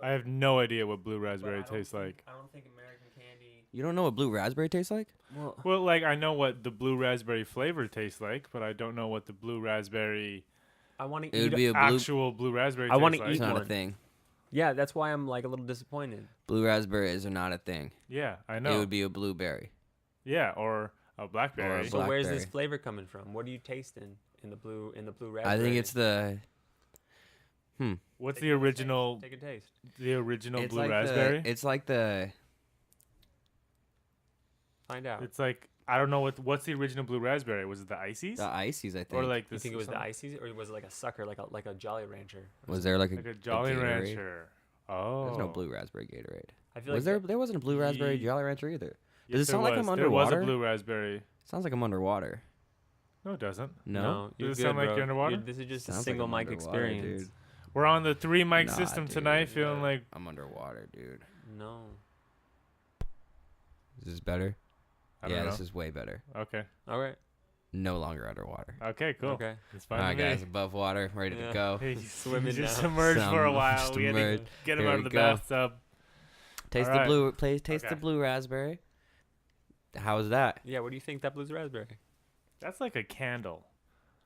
I have no idea what blue raspberry tastes like. I don't think American candy. You don't know what blue raspberry tastes like? Well, like I know what the blue raspberry flavor tastes like, but I don't know what the blue raspberry I want to It would eat. be a blue. actual blue raspberry I tastes wanna like. eat It's not a one. thing. Yeah, that's why I'm like a little disappointed. Blue raspberries are not a thing. Yeah, I It know. would be a blueberry. Yeah, or a blackberry. Or So where's this Blackberry. flavor coming from? What are you tasting in the blue raspberry? I think it's the. What's Take the a original? Take a taste. The original It's blue like raspberry. It's like the. Find out. It's like I don't know what's the original blue raspberry. Was it the ices? The ices, I think. Or like You this? think it was the ices, or was it like a sucker, like a Jolly Rancher? Was there like Like a Jolly Gatorade? Rancher. Oh, There's no blue raspberry Gatorade. I feel Was like there? There wasn't a blue raspberry Ye- Jolly Rancher either. Yes, Does it sound there like I'm was. There was a underwater? blue raspberry. Sounds like I'm underwater. No, it doesn't. No. you're Does it good, sound like bro. you're underwater? This is just Sounds a like single I'm mic underwater, experience. dude. We're on the 3 mic Nah, system dude. tonight, feeling like I'm underwater, dude. No. Is this better? I don't Yeah, know. this is way better. Okay. All right. No longer underwater. Okay, cool. Okay. It's fine All right, with me. guys, above water, ready Yeah. to go. He's Swimming just now. submerged for a while. Just We had to submerged. get him Here out we of the go. bathtub. Taste All the right. blue. Taste Okay. the blue raspberry. How's that? Yeah. What do you think that blue's raspberry? That's like a candle.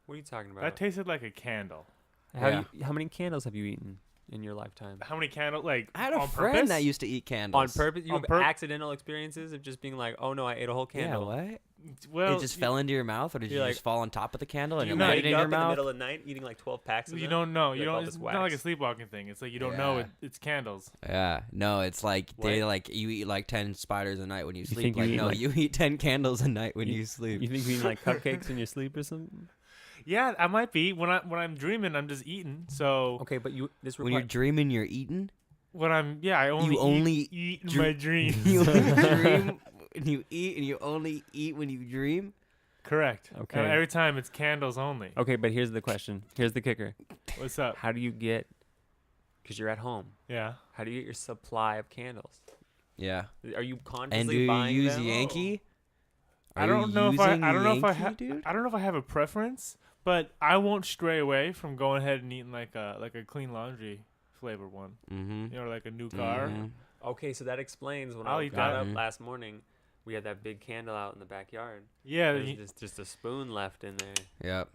What are you talking about? That tasted like a candle. Yeah. How many candles have you eaten in your lifetime? How many candles? Like I had a on friend purpose? that used to eat On candles. purpose? You On have accidental experiences of just being like, oh no, I ate a whole Yeah, candle. what? Well, it just fell into your mouth, or did you You're just like- fall on top of the candle and You it No, landed wake in up your in the mouth? middle of the night eating like 12 packs of You them? don't know. You Like all don't. this It's not like a wax. sleepwalking thing. It's like you don't know Yeah. it's candles. Yeah, no, it's like they What? like you eat like 10 spiders a night when you sleep. think you Like eat, no, like- you eat 10 candles a night when You- you sleep. You think you eat like cupcakes in your sleep or something? Yeah, I might be. When I'm dreaming, I'm just eating. So Okay, but this When you're dreaming, you're eating. when I only only eat in dr- my dreams. You dream and you eat, and you only eat when you dream. Correct. Okay. And every time it's candles only. Okay, but here's the question. Here's the kicker. What's up? How do you get? Because you're at home. Yeah. How do you get your supply of candles? Yeah. Are you And consciously do you buying use them? Yankee? I Are don't you know if I using don't know if I Yankee, dude? I don't know if I have a preference, but I won't stray away from going ahead and eating like a clean laundry flavor one. Mm-hmm. You know, like a new car. Okay, so that explains when I'll I eat got that. up Mhm. last morning. We had that big candle out in the backyard. Yeah, There's just a spoon left in there. Yep.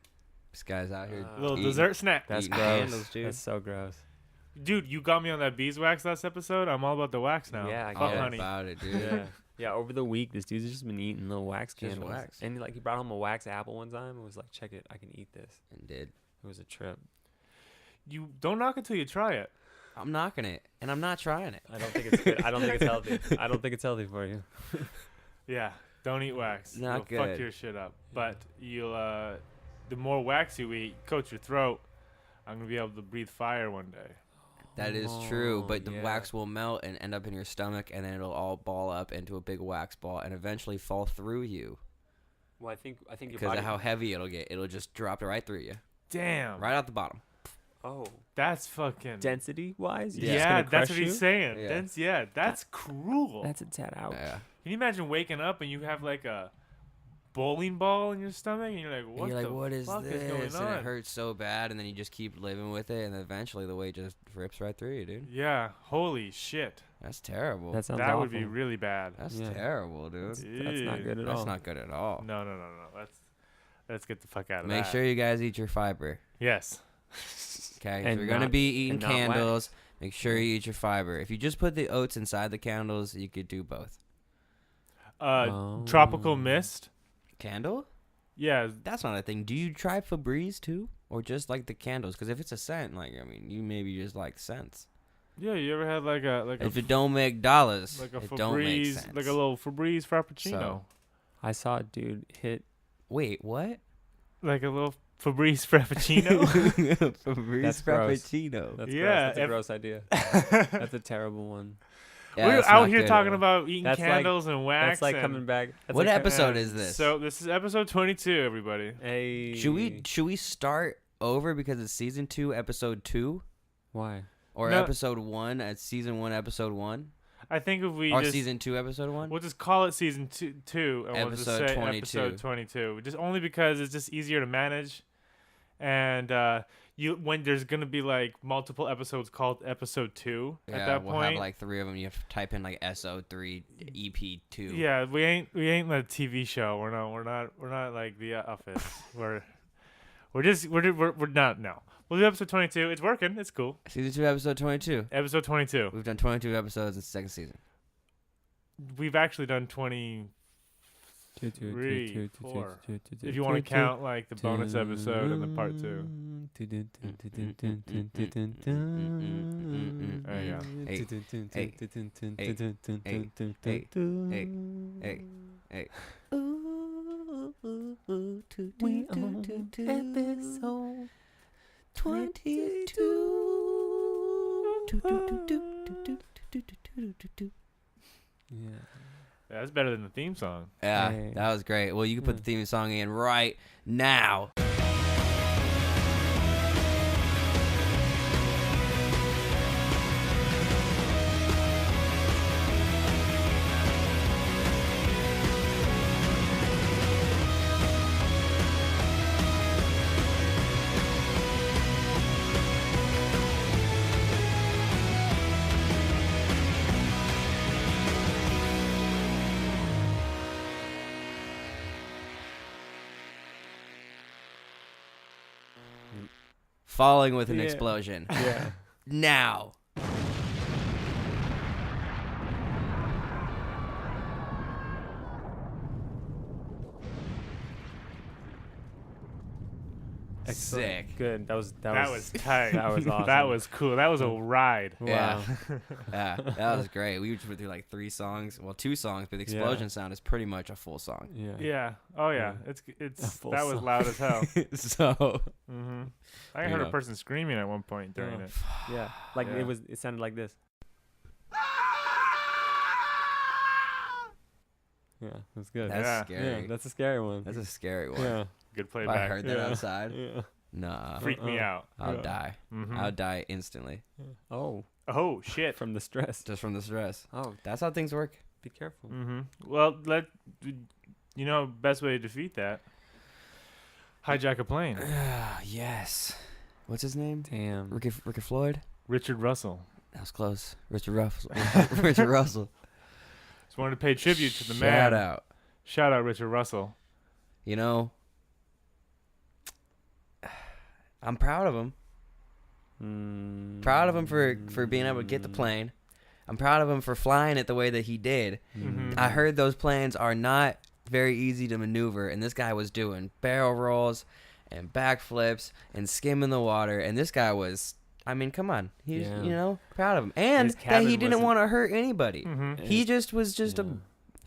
This guy's out here. little eating- dessert snack. That's Eating gross. candles, dude. That's so gross. Dude, you got me on that beeswax last episode. I'm all about the wax now. Yeah, I Fuck guess. All honey. about it, dude. Yeah. Yeah, over the week, this dude's just been eating little wax Just candles. wax. And he brought home a wax apple one time and was like, check it, I can eat this. And did. It was a trip. You don't knock until you try it. I'm knocking it, and I'm not trying it. I don't think it's good. I don't think it's healthy. I don't think it's healthy for you. Yeah, don't eat wax. Not It'll fuck good. your shit up. But you'll the more wax you eat, coat your throat. I'm gonna be able to breathe fire one day. That is true, Oh, but the yeah. wax will melt and end up in your stomach, and then it'll all ball up into a big wax ball and eventually fall through you Well, I think your because body. of how heavy it'll get. It'll just drop right through you, Damn. right out the bottom. Oh, That's fucking. density wise. Yeah, that's what he's saying. Yeah. That's cruel. That's a tad out. Yeah. Can you imagine waking up and you have like a bowling ball in your stomach and you're like, what And you're the like, what is fuck this? is going And on? it hurts so bad, and then you just keep living with it, and eventually the weight just rips right through you, dude. Yeah, holy shit. That's terrible. That sounds That awful. would be really bad. That's Yeah. terrible, dude. That's not good at That's all. not good at all. No. Let's get the fuck out of Make that. sure you guys eat your fiber. Yes. Okay, And if you're gonna not- be eating and not wax. candles, make sure you eat your fiber. If you just put the oats inside the candles, you could do both. Tropical Oh. mist. Candle? Yeah. That's not a thing. Do you try Febreze too, or just like the candles? Because if it's a scent, like I mean, you maybe just like scents. Yeah, you ever had like a If it don't make dollars, like a it don't make Febreze, sense. like a little Febreze Frappuccino. So- I saw a dude hit. Wait, what? Like a little Febreze Frappuccino. Febreze That's gross. Frappuccino. That's Yeah, gross. That's a if- gross idea. That's a terrible one. Yeah, We're that's out not here good. talking about eating That's like- candles and wax. That's like and- coming back. That's What like episode Yeah. is this? So this is episode 22, everybody. Hey. Should we start over because it's season 2, episode 2, Why? or No. episode 1 at season 1, episode 1, I think if we or just season 2, episode 1? we'll just call it season two and we'll just Episode say 22. episode 22. Just only because it's just easier to manage, and when there's gonna be like multiple episodes called episode 2 at that we'll point. have like 3 of them. You have to type in like SO3 EP2. Yeah, we ain't a TV show. We're not like The Office. we're not. No, we'll do episode 22. It's working. It's cool. Season 2, episode 22. Episode 22. We've done 22 episodes in the second season. We've actually done 23, 4. If you want to count like the bonus episode and the part 2. There you go. We on episode 22. Yeah. That's better than the theme song. Yeah, Hey. that was great. Well, you can put the theme song in right now. Falling with an Yeah. explosion. Yeah. Now. Excellent. Sick. Good. That was That was tight. that was awesome. That was cool. That was a ride. Wow. Yeah, that was great. We just went through like 3 songs. Well, 2 songs, but the explosion sound is pretty much a full song. Yeah. Yeah. Oh yeah. Yeah. It's full that was song. loud as hell. So, hmm I You heard know. a person screaming at one point during Oh. it. Yeah. Like Yeah. it sounded like this. Yeah, that's good. that's Yeah. scary. Yeah, that's a scary one. That's a scary one. Yeah. Good If playback. I heard that Yeah. outside, Yeah. nah, Freaked me out. I'll Yeah. die. hmm I'll die instantly Oh, Oh shit. from the stress. just from the stress. Oh, That's how things work. be careful. hmm Well, best way to defeat that. Hijack a plane. Yes. What's his name? Damn. Ricky Floyd. Richard Russell. That was close. Richard Russell. Richard Russell. Just wanted to pay tribute to the man. Shout out. Shout out Richard Russell. You know, I'm proud of him. Proud of him for being able to get the plane. I'm proud of him for flying it the way that he did. Mhm. I heard those planes are not very easy to maneuver, and this guy was doing barrel rolls and backflips and skimming the water, and this guy was, I mean, come on. He's, Yeah. proud of him. And His that cabin he didn't wasn't- want to hurt anybody. Mhm. He just was just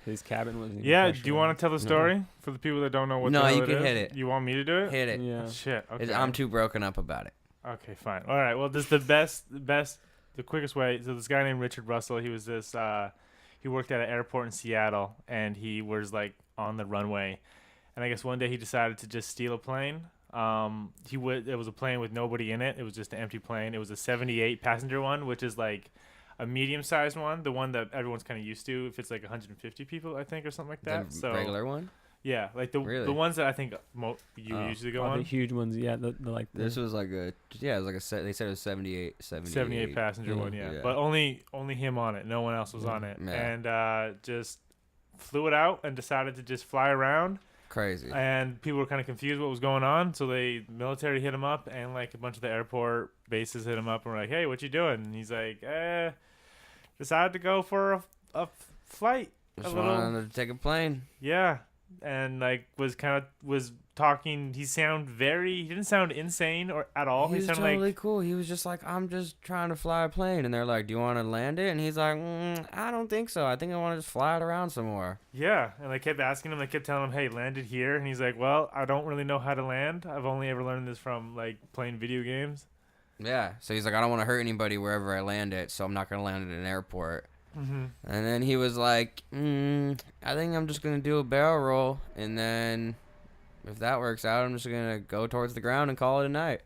His cabin wasn't. Yeah. Do you want to tell the story for the people that don't know what? No, the hell you it can is? hit it. You want me to do a it? hit it. Yeah. Shit. Okay. I'm too broken up about it. Okay, fine. All right. Well, this is the quickest way. So this guy named Richard Russell, he was he worked at an airport in Seattle, and he was like on the runway, and I guess one day he decided to just steal a plane. It was a plane with nobody in it. It was just an empty plane. It was a 78 passenger one, which is like a medium-sized one, the one that everyone's kind of used to. If it's like 150 people, I think, or something like that. The So regular one? yeah, like the Really? ones that I think you Oh. usually go Oh, the on. huge ones. Yeah. The like. This was like it was like they said it was 78 78 passenger one, yeah. Yeah. But only him on it. No one else was on it. Yeah. And just flew it out and decided to just fly around. Crazy. And people were kind of confused what was going on. So military hit him up, and like a bunch of the airport bases hit him up and were like, "Hey, what you doing?" And he's like, decided to go for a flight. Just a little, wanted to take a plane. yeah. And like was talking. He didn't sound insane or at all. He was sounded totally like cool. He was just like, I'm just trying to fly a plane. And they're like, do you want to land it? And he's like, I don't think so. I think I want to just fly it around some more. yeah, and they kept asking him. They kept telling him, "Hey, land it here." And he's like, "Well, I don't really know how to land. I've only ever learned this from like playing video games." Yeah. So he's like, I don't want to hurt anybody wherever I land it, so I'm not going to land it in an airport. Mm-hmm. And then he was like, I think I'm just going to do a barrel roll. And then if that works out, I'm just going to go towards the ground and call it a night.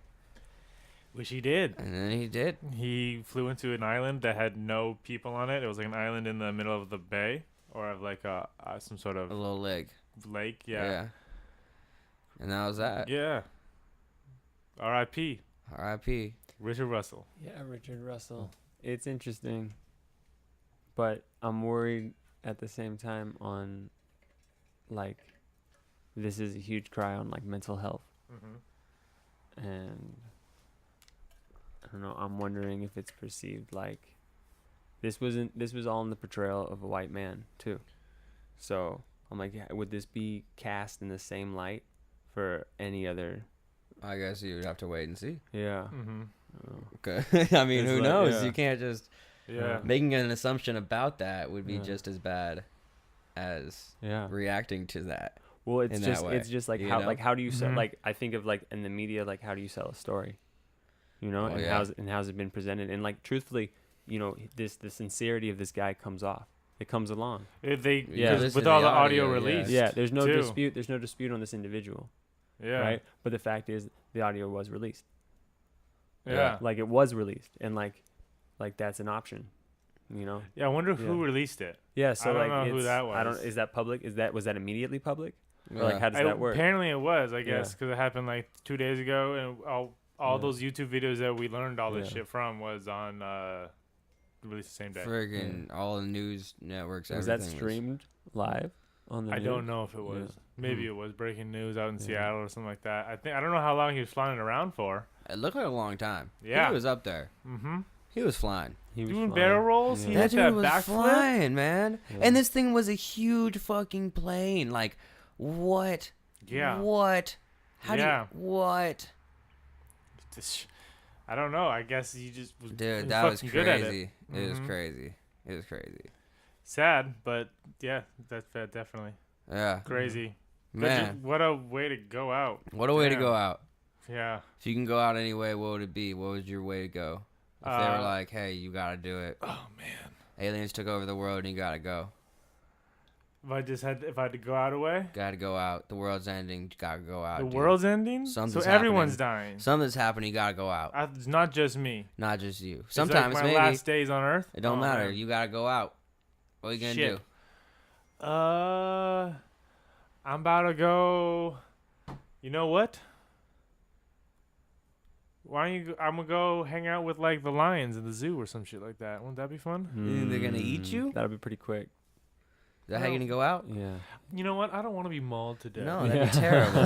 Which he did. And then he did. He flew into an island that had no people on it. It was like an island in the middle of the bay, or of like some sort of A little leg. lake. Yeah. And that was that. Yeah. R.I.P. R.I.P. Richard Russell. Yeah, Richard Russell. It's interesting, but I'm worried at the same time on, like, this is a huge cry on, like, mental health. Mm-hmm. And I don't know, I'm wondering if it's perceived like this was all in the portrayal of a white man too. So I'm like, yeah, would this be cast in the same light for any other? I guess you would have to wait and see. Yeah. Mm-hmm. Okay. I mean, It's who like, knows? yeah. You can't just Yeah. making an assumption about that would be Yeah. just as bad as Yeah. reacting to that. Well, it's in that just way, it's just like you how know? like how do you sell, Mhm. like I think of like in the media, like how do you sell a story, you know, Oh, and yeah. how's it been presented, and like truthfully, you know, the sincerity of this guy comes off. It comes along. If they, Yeah. because Listen with to all the the audio audio, yeah. released. Yeah, there's no too. dispute. There's no dispute on this individual, Yeah. right? But the fact is, the audio was released. Yeah. Like it was released, and like that's an option, you know. Yeah. I wonder who Yeah. released it. Yeah. So don't like know who it's, that I don't. was. Is that public? Was that immediately public? Or Yeah. like how does that work? Apparently it was, I Yeah. guess, because it happened like 2 days ago, and all Yeah. those YouTube videos that we learned all this Yeah. shit from was on released the same day. Friggin' all the news networks. Was that everything streamed live on the? I news? don't know if it was. Yeah. Maybe Hmm. it was breaking news out in Yeah. Seattle or something like that. I don't know how long he was flying it around for. It looked like a long time. Yeah. He was up there. Mm-hmm. He was flying. He was Doing flying. barrel rolls. Yeah. He That hit dude that was backflip. flying, man. Yeah. And this thing was a huge fucking plane. Like, what? Yeah. What? How Yeah. do you... What? Just- I don't know. I guess he just was. he Dude, that was fucking good at it. crazy. It was Mhm. crazy. It was crazy. Sad, but yeah, that's definitely Yeah. crazy. Good Man, what a way to go out. what a way to Damn. go out. Yeah. If you can go out anyway, what would it be? What was your way to go? If they were Uh, like, hey, you gotta do it. Oh man. Aliens took over the world and you gotta go. If I had to go out away, Gotta go out. The world's ending. You gotta go out. the dude. world's ending. Something's so everyone's happening. dying. Something's happening. You gotta go out. It's not just me. Not just you. It's like Sometimes my maybe. last days on Earth. It don't Oh, matter. man. You gotta go out. What are you gonna Shit. do? I'm about to go. You know what? Why don't you? I'm gonna go hang out with like the lions in the zoo or some shit like that. Wouldn't that be fun? You think they're gonna eat you? That'll be pretty quick. Is that how you're gonna go out? Yeah. You know what? I don't want to be mauled to death. No, that'd be terrible.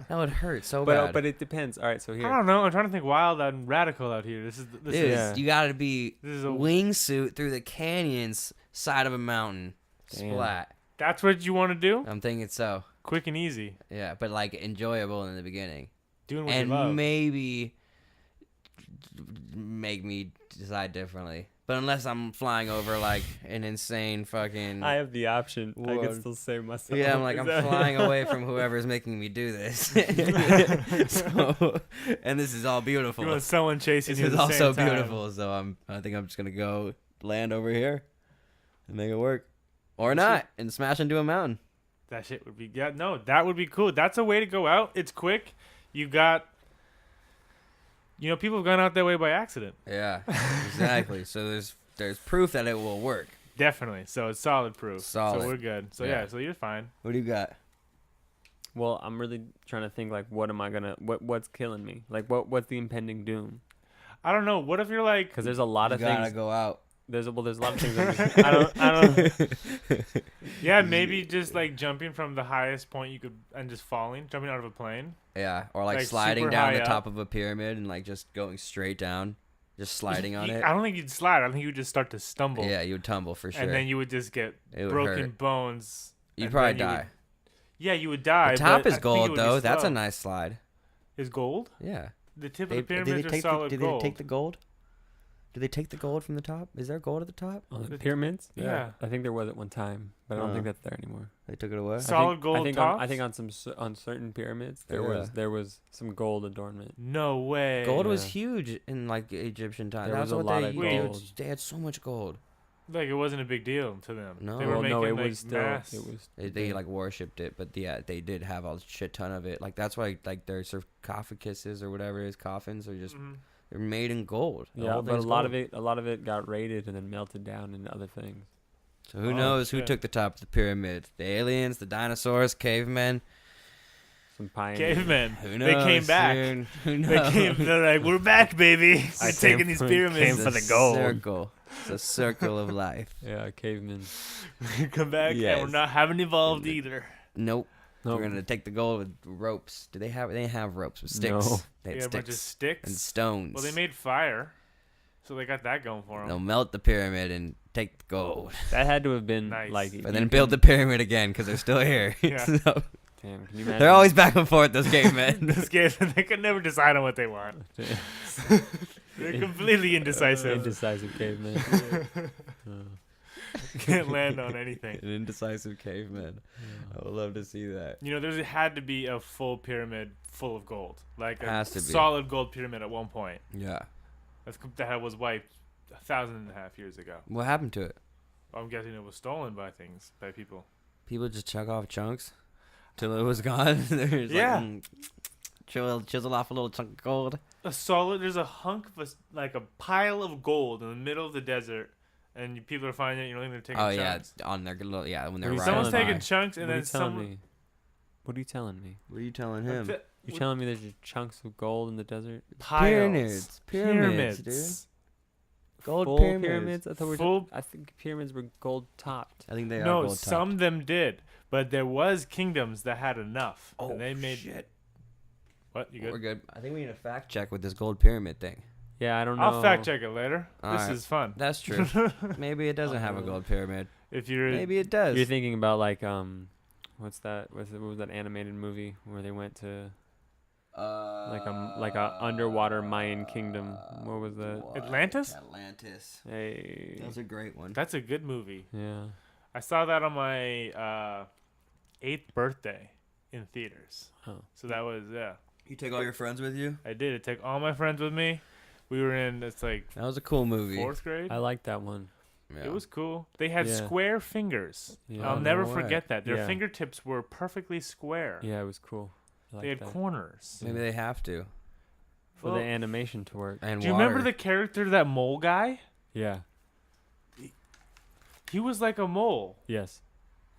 That would hurt so bad. But it depends. All right, so I here. don't know. I'm trying to think wild and radical out here. This Dude, is Yeah. you gotta be this is a wingsuit through the canyons side of a mountain. Damn. Splat. That's what you want to do? I'm thinking so. Quick and easy. Yeah, but like enjoyable in the beginning. Doing what And you love. maybe make me decide differently. But unless I'm flying over like an insane fucking I have the option. I Whoa. can still save myself. yeah, I'm like Is I'm that- flying away from whoever's making me do this. So, and this is all beautiful. You want someone chasing This you is at the also same time. beautiful. So I think I'm just gonna go land over here and make it work, or not, and smash into a mountain. That shit would be that would be cool. That's a way to go out. It's quick. You got people have gone out that way by accident. Yeah, exactly. So there's proof that it will work. Definitely. So it's solid proof. Solid. So we're good. So Yeah. so you're fine. What do you got? Well, I'm really trying to think like, what's killing me? Like, what's the impending doom? I don't know. What if you're like Because there's a lot You of gotta things. go out. There's a lot of things. I don't. yeah, maybe just like jumping from the highest point you could and just falling, jumping out of a plane. Yeah, or like Like, sliding super down high the up. top of a pyramid and like just going straight down, just sliding on it. I don't think you'd slide. I think you would just start to stumble. Yeah, you would tumble for sure. And then you would just get It would broken hurt. bones. You'd and probably then you would- die. Yeah, you would die. The top but is I think it gold would be though. That's a slow. nice slide. Is gold? Yeah. The tip They, of the did pyramids they are solid did gold. they take the gold? Did they take the gold from the top? Is there gold at the top? On the pyramids? Yeah. I think there was at one time, but I don't think Uh. that's there anymore. They took it away. So- Solid gold I think tops? I think on on certain pyramids there Yeah. was some gold adornment. No way. Gold was Yeah. huge in like Egyptian times. There That's was a what lot they of they, gold. they had so much gold. Like it wasn't a big deal to them. No. They were Well, making no, it like was still mass. it was. They like worshipped it, but yeah, they did have a shit ton of it. Like that's why like their sarcophaguses or whatever it is, coffins are just Mhm. they're made in gold. The Yeah, whole but a thing's lot gold. of it got raided and then melted down into other things. So who Oh, knows who shit. took the top of the pyramid? The aliens, the dinosaurs, cavemen. Some pioneers. Cavemen. Who They knows? came back. Dude? Who They knows? came. They're like, we're back, baby. I We're came taking these for- pyramids. came for the gold. Circle. It's a circle of life. Yeah, cavemen. We come back, and Yes. we're not haven't evolved either. Nope. No, We're gonna take the gold with ropes. Do they have? They didn't have ropes with sticks. No. They had Yeah, a bunch of sticks and sticks. stones. Well, they made fire, so they got that going for them. They'll melt the pyramid and take the gold, that had to have been Nice. like. but then build the pyramid again because they're still here. Yeah. So, Damn, can you imagine? they're always back and forth. Those cavemen. Those guys, they could never decide on what they want. They're completely indecisive. Indecisive cavemen. Can't land on anything. An indecisive caveman. I would love to see that. You know, there had to be a full pyramid full of gold, like a Has to be. solid gold pyramid at one point. Yeah. That was wiped 1,500 years ago. What happened to it? I'm guessing it was stolen by people. People just chunk off chunks till it was gone. They're just Yeah. like, chisel off a little chunk of gold. There's a hunk of like a pile of gold in the middle of the desert, and people are finding it. You don't think they're taking Oh yeah, chunks. on their little when they're What are you riding Someone's by. taking chunks, and What are then you telling someone. me? What are you telling me? What are you telling him? You're telling me there's just chunks of gold in the desert? Piles. Pyramids, dude. Gold Full pyramids. I thought we Full- I think pyramids were gold topped. I think they are No, gold some topped. of them did, but there was kingdoms that had enough, Oh and they made. shit! What you We're good? good. I think we need a fact check with this gold pyramid thing. Yeah, I don't know. I'll fact check it later. All This right. is fun. That's true. Maybe it doesn't have a gold pyramid. If you're Maybe it does. You're thinking about like what's that? What was that animated movie where they went to like a underwater Mayan kingdom? What was that? Atlantis? Atlantis. Hey. That was a great one. That's a good movie. Yeah. I saw that on my 8th birthday in theaters. Oh. So that was You take all your friends with you? I did. It took all my friends with me. We were in it's like That was a cool movie. 4th grade. I like that one. Yeah. It was cool. They had Yeah. square fingers. Yeah. I'll Oh, never no way. forget that. Their Yeah. fingertips were perfectly square. Yeah, it was cool. I They had liked that. corners. Maybe they have to. For Well, the animation to work. And do you remember water. the character, that mole guy? Yeah. He was like a mole. Yes.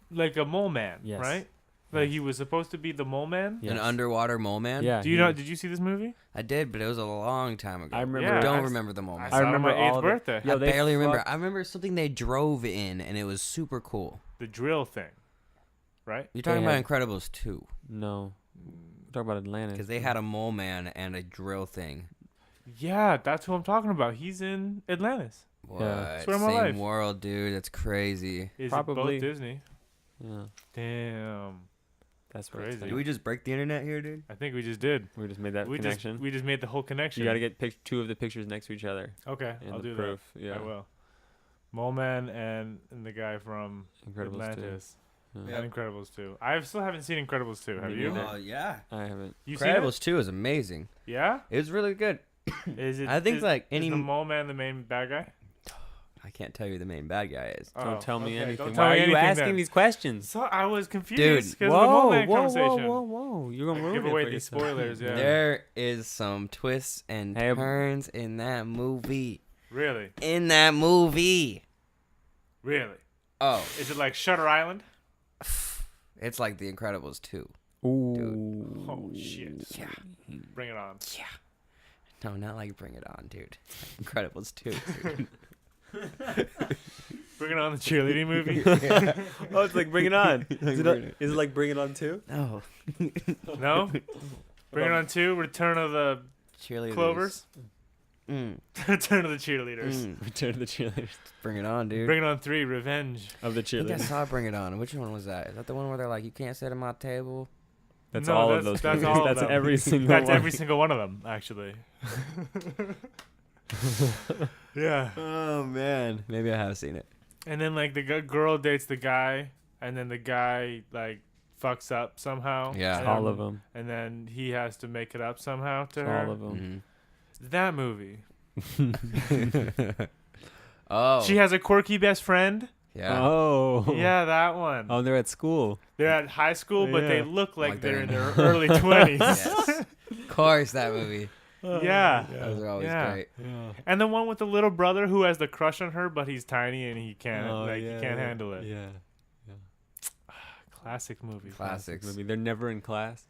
Like a mole man, Yes. right? Like Yes. he was supposed to be the mole man? Yes. An underwater mole man? Yeah. Do you know? Did you see this movie? I did, but it was a long time ago. I remember. Yeah, I don't I- remember the mole man. I saw it on remember my 8th all of it. birthday. Yo, I they barely remember. fuck- I remember something they drove in, and it was super cool. The drill thing, right? You're talking They about Incredibles 2, No. We're talking about Atlantis. because they had a mole man and a drill thing. Yeah, that's who I'm talking about. He's in Atlantis. What? Yeah. Swear on my Same life. world, dude. That's crazy. Is Probably. it both Disney? Yeah. Damn. That's where Crazy. it's Did we just break the internet here, dude? I think we just did. We just made that We connection. just made the whole connection. You got to get two of the pictures next to each other. Okay, And I'll the do proof. that. Yeah. I will. Mole Man and the guy from Incredibles Atlantis. 2. Yeah. And Incredibles 2. I still haven't seen Incredibles 2. Have Me you? neither. Yeah. I haven't. You seen it? Incredibles 2 is amazing. Yeah? It was really good. Is it? I think is, like is any. the Mole Man the main bad guy? I can't tell you who the main bad guy is. Oh, Don't tell me okay, anything. don't tell Why me are you anything asking then. these questions? So I was confused Dude, because of the Mole Man whoa, conversation. whoa. You're going to ruin Give it away for these yourself. spoilers, yeah. There is some twists and Hey, turns in that movie. Really? In that movie. Really? Oh, Is it like Shutter Island? it's like The Incredibles 2. Ooh. Oh, shit. Yeah. Bring it on. Yeah. No, not like Bring It On, dude. Incredibles 2. Dude. Bring it on, the cheerleading movie? Oh, it's like Bring It On. Is it- is it like Bring It On 2? No. No? Bring it on 2, Return of the Cheerleaders. Clovers? Mm. Return of the Cheerleaders. Mm. Return of the Cheerleaders. Bring It On, dude. Bring it on 3, Revenge. Of the I think I Cheerleaders. saw Bring It On. Which one was that? Is that the one where they're like, you can't sit at my table? That's No, all that's- of those that's movies. all of That's them. every single That's one. every single one of them, actually. Yeah. Oh, man. Maybe I have seen it. And then, like, the girl dates the guy, and then the guy, like, fucks up somehow. Yeah. And All then- of them. And then he has to make it up somehow to All her. of them. That movie. Mhm. Oh. She has a quirky best friend. Yeah. Oh. Yeah, that one. Oh, they're at school. They're at high school, but they Yeah. look like Like they're they're in in- their early 20s. Yes. Of course, that movie. Yeah. Those are always Yeah. great. Yeah. And the one with the little brother who has the crush on her, but he's tiny and he can't Oh, he can't handle it. Yeah. Classic movie. Classics. Movie. They're never in class.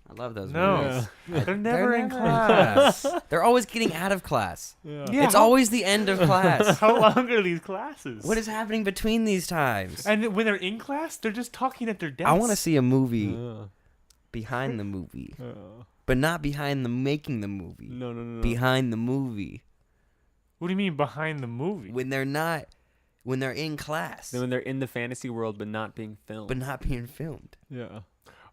I love those No. movies. They're never in never class. They're always getting out of class. Yeah. Yeah, It's how- always the end of class. How long are these classes? What is happening between these times? And when they're in class, they're just talking at their desks. I want to see a movie Uh, behind the movie, uh, but not behind the making the movie. no. Behind the movie. What do you mean behind the movie? When they're in class, Then when they're in the fantasy world but not being filmed. but not being filmed. yeah.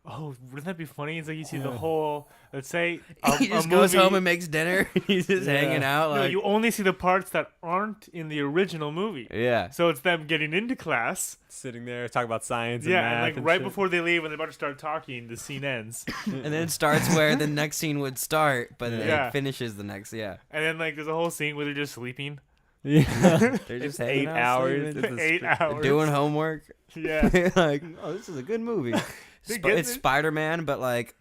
Oh, wouldn't that be funny? It's like you see the Yeah. whole. Let's say He just goes home and makes dinner. He's just Yeah. hanging out No, like you only see the parts that aren't in the original movie. yeah. So it's them getting into class. Sitting there talking about science. Yeah, and and math like right shit. before they leave, when they're about to start talking, the scene ends. And then it starts where the next scene would start, but then Yeah. it finishes the next. Yeah, And then like there's a whole scene where they're just sleeping. Yeah. they're It's just hanging 8 out, hours. sleeping, It's a 8 strict- hours. doing homework. Yeah. Like, oh, this is a good movie. They get It's it. Spider-Man, but like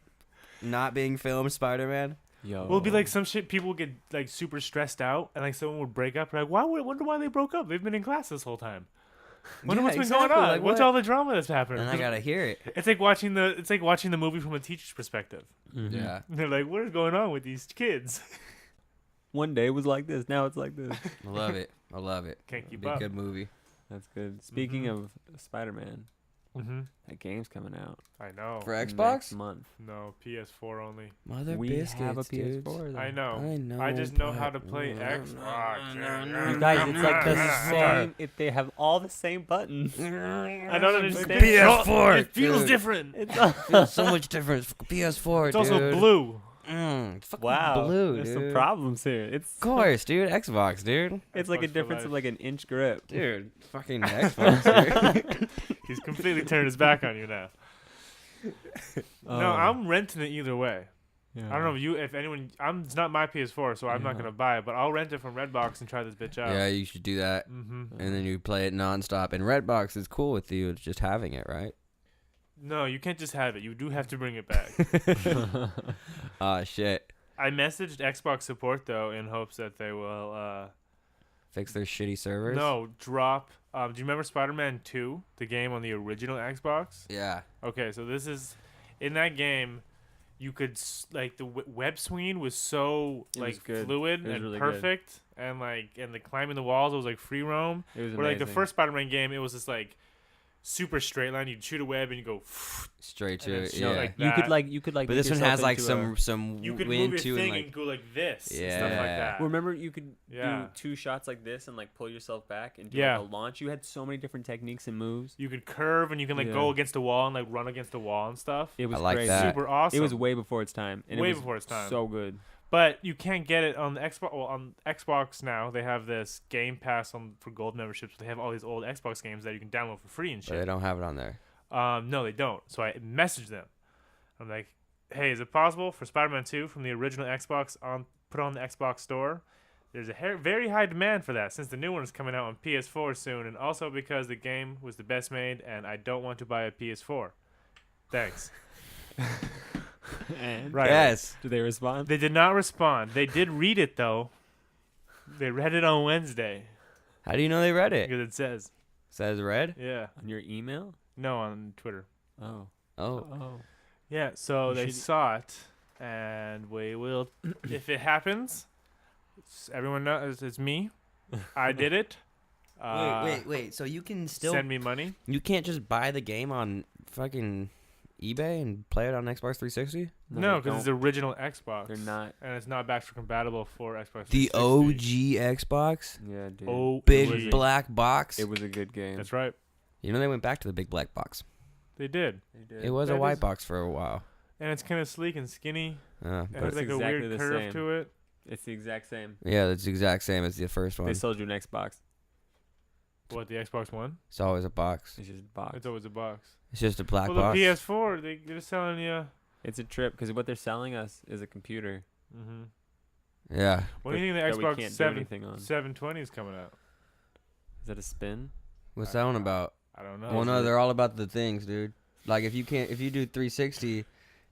not being filmed Spider-Man. Yo. Well, it'd be like some shit. People would get like super stressed out, and like someone would break up. Like, wonder why they broke up? They've been in class this whole time. Wonder Yeah, what's been exactly, going on. like, What's what? all the drama that's happening? And I gotta hear it. It's like watching the movie from a teacher's perspective. Mhm. Yeah. And they're like, what is going on with these kids? One day it was like this. Now it's like this. I love it. I love it. Can't keep Be a up. good movie. That's good. Speaking Mhm. of Spider-Man, Mm-hmm. that game's coming out I know. For next Xbox? month. No, PS4 only. Mother We biscuits, have a dude. PS4. Though. I know. I know. I just know but- how to play X. Oh, You guys, it's like the same. If they have all the same buttons. I don't understand. PS4, It feels dude. different. Feels so much different. It's PS4, It's dude. also blue. It's fucking Wow. blue, There's dude. some problems here. It's Of course, dude. Xbox, dude. It's like a Xbox for difference life. of like an inch grip. Dude, fucking Xbox, dude. He's completely turned his back on you now. No, I'm renting it either way. Yeah. I don't know if anyone. It's not my PS4, so I'm not Yeah. gonna buy it. But I'll rent it from Redbox and try this bitch out. Yeah, you should do that. Mm-hmm. And then you play it nonstop. And Redbox is cool with you. It's just having it, right? No, you can't just have it. You do have to bring it back. Oh, shit. I messaged Xbox support though in hopes that they will Fix their shitty servers? drop. Do you remember Spider-Man 2, the game on the original Xbox? Yeah. Okay, so this is in that game. You could like the web swinging was so It was like good. fluid It was and really good. perfect, and the climbing the walls it was like free roam. It was Where like the amazing. first Spider-Man game, it was just like super straight line. You'd shoot a web and you go. Straight And to then it. show, Yeah. like, You could that. like. But make this one yourself has like into some You could wind move too your thing and and go like this and stuff Yeah. like that. Well, remember you could Yeah. do 2 shots like this and like pull yourself back and do Yeah. like a launch. You had so many different techniques and moves. You could curve and you can like Yeah. go against the wall and like run against the wall and stuff. It was like crazy. that. Super awesome. It was way before its time. And Way it was before its time. So good. But you can't get it on the Xbox. Well, on Xbox now they have this Game Pass for gold memberships. They have all these old Xbox games that you can download for free and but they shit. don't have it on there. No, they don't. So I messaged them. I'm like, hey, is it possible for Spider-Man 2 from the original Xbox put on the Xbox store? There's a very high demand for that since the new one is coming out on PS4 soon, and also because the game was the best made, and I don't want to buy a PS4. Thanks. And Right. Yes. did they respond? They did not respond. They did read it though. They read it on Wednesday How do you know they read it? because it says, Says red? yeah, On your email? no, on Twitter. Oh. Oh. Oh. Yeah, so You they should- saw it, and we will, if it happens, everyone knows it's me. I did it. Wait. So you can still Send me money. you can't just buy the game on fucking eBay and play it on Xbox 360? No, they because it's don't. original Xbox. They're not. And it's not backwards compatible for Xbox The 360. OG Xbox? Yeah, dude. OG. Big black box? It was a good game. That's right. You know they went back to the big black box. They did. They did. It was a That white is- box for a while. And it's kind of sleek and skinny. It But has it's like a exactly weird the curve same. to it. It's the exact same. yeah, it's the exact same as the first one. They sold you an Xbox. What, the Xbox One? It's always a box. It's just a box. It's always a box. It's just a black well, box. the PS4, they're selling you. It's a trip because what they're selling us is a computer. Mm-hmm. Yeah. What do you think that the we Xbox can't do 7 anything on. 720 is coming out? Is that a spin? What's that one about? I don't know. Well, no, they're all about the things, dude. Like if you do 360,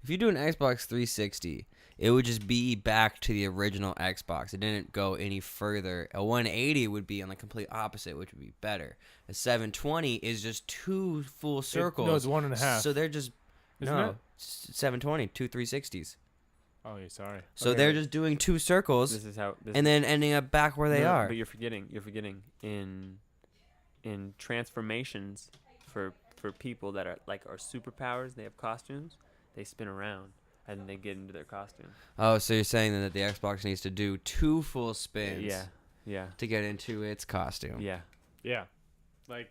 if you do an Xbox 360, it would just be back to the original Xbox. It didn't go any further. A 180 would be on the complete opposite, which would be better. A 720 is just 2 full circles. No, it's 1.5. So they're just Isn't no, it? 720, two 360s. Oh, yeah, sorry. So Okay, they're wait. just doing 2 circles This is how. This and then ending up back where they No, are. But you're forgetting in transformations for people that are superpowers. They have costumes. They spin around and then they get into their costume. Oh, so you're saying then that the Xbox needs to do 2 full spins Yeah. to get into its costume. Yeah. Yeah. Like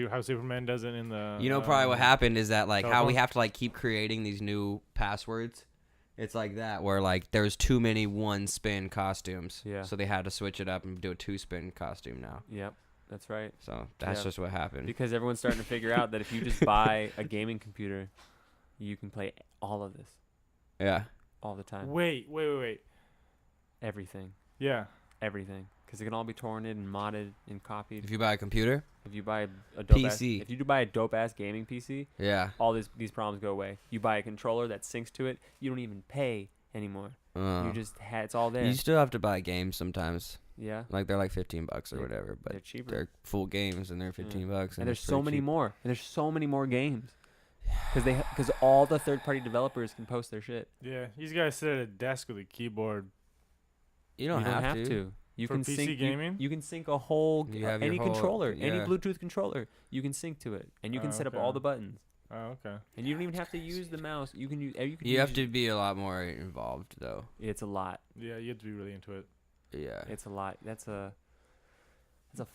how Superman does it in the. You know, probably what happened is that, like, how we telephone? have to, like, keep creating these new passwords. It's like that, where, like, there's too many 1-spin costumes. Yeah. So they had to switch it up and do a 2-spin costume now. Yep. That's right. So that's Yeah. just what happened. Because everyone's starting to figure out that if you just buy a gaming computer, you can play all of this Yeah. all the time. Wait. Everything. Yeah. Everything. Because it can all be torn in and modded and copied. If you buy a computer, If you buy a dope PC. if you do buy a dope ass gaming PC, yeah. all these problems go away. You buy a controller that syncs to it, you don't even pay anymore. You just it's all there. You still have to buy games sometimes. Yeah. Like, they're like $15 or whatever, but They're cheaper. they're full games and they're $15. And there's it's so pretty many cheap. more. And there's so many more games. Because all the third-party developers can post their shit. Yeah. He's got to sit at a desk with a keyboard. You don't have to. You For can PC sync gaming? You can sync a whole You have your any whole- controller, any yeah. Bluetooth controller. You can sync to it, and you can Oh, set up okay. all the buttons. Oh, okay. And you don't even have to use the mouse. You can use. You have to be a lot more involved, though. It's a lot. Yeah, you have to be really into it. Yeah. It's a lot. That's a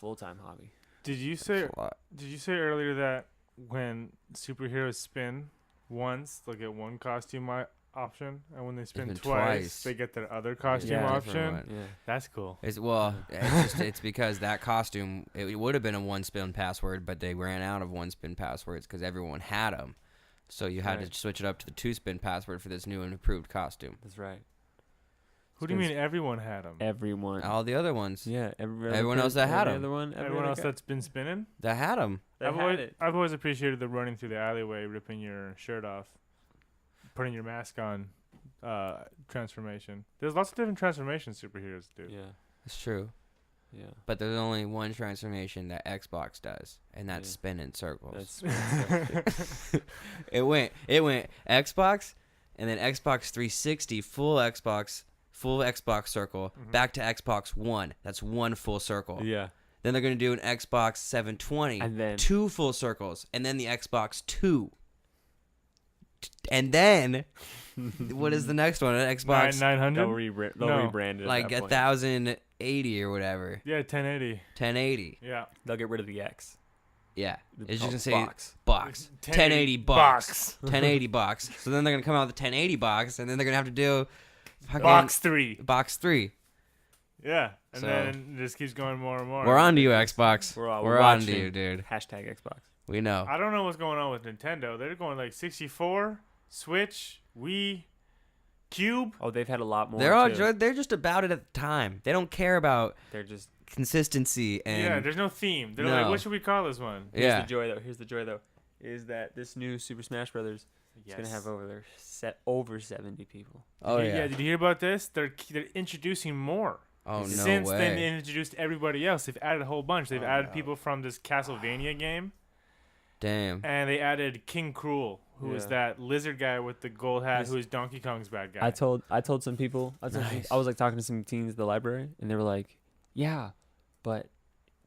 full-time hobby. Did you say It's a lot. earlier that when superheroes spin once, they'll get one costume option, and when they spin Even twice, twice. they get their other costume Yeah. option? Different one. Yeah. That's cool. It's it's because that costume, it would have been a 1-spin password, but they ran out of 1-spin passwords because everyone had them. So you had Right. to switch it up to the 2-spin password for this new and improved costume. That's right. Who do you mean everyone had them? Everyone. All the other ones Yeah. Everyone else that had 'em. Everyone else that's been spinning? that had them. I've always appreciated the running through the alleyway, ripping your shirt off, putting your mask on transformation. There's lots of different transformation superheroes do. Yeah. It's true. Yeah. But there's only one transformation that Xbox does, and that's Yeah. spin in circles. That's It went Xbox, and then Xbox 360, full Xbox circle, back to Xbox One. That's one full circle. yeah. Then they're gonna do an Xbox 720, And then 2 full circles, and then the Xbox 2. And then, what is the next one? An Xbox 900? they'll No. rebrand it. like at that point. 1080 or whatever, Yeah, 1080. 1080. Yeah. They'll get rid of the X. Yeah, it's just Oh, gonna say box. box. 1080 box. 1080 box. So then they're gonna come out with the 1080 box, and then they're gonna have to do fucking Box 3. box 3. Yeah. And So- then it just keeps going more and more. We're on to you, Xbox. We're We're on to watching. you, dude. Hashtag Xbox. We know. I don't know what's going on with Nintendo. They're going like 64, Switch, Wii, Cube. Oh, they've had a lot more. They're just about it at the time. They don't care about They're just. consistency and Yeah, there's no theme. They're No. like, what should we call this one? yeah. Here's the joy though. Is that this new Super Smash Brothers is gonna have over 70 people. Oh yeah. Did you hear about this? They're introducing more. Oh no Since way. then, they introduced everybody else. They've added a whole bunch. They've Oh, added no. people from this Castlevania game, Damn. and they added King Cruel, who is Yeah. that lizard guy with the gold hat, Yes. who is Donkey Kong's bad guy. I told some people. Nice. I was like talking to some teens at the library, and they were like, "Yeah, but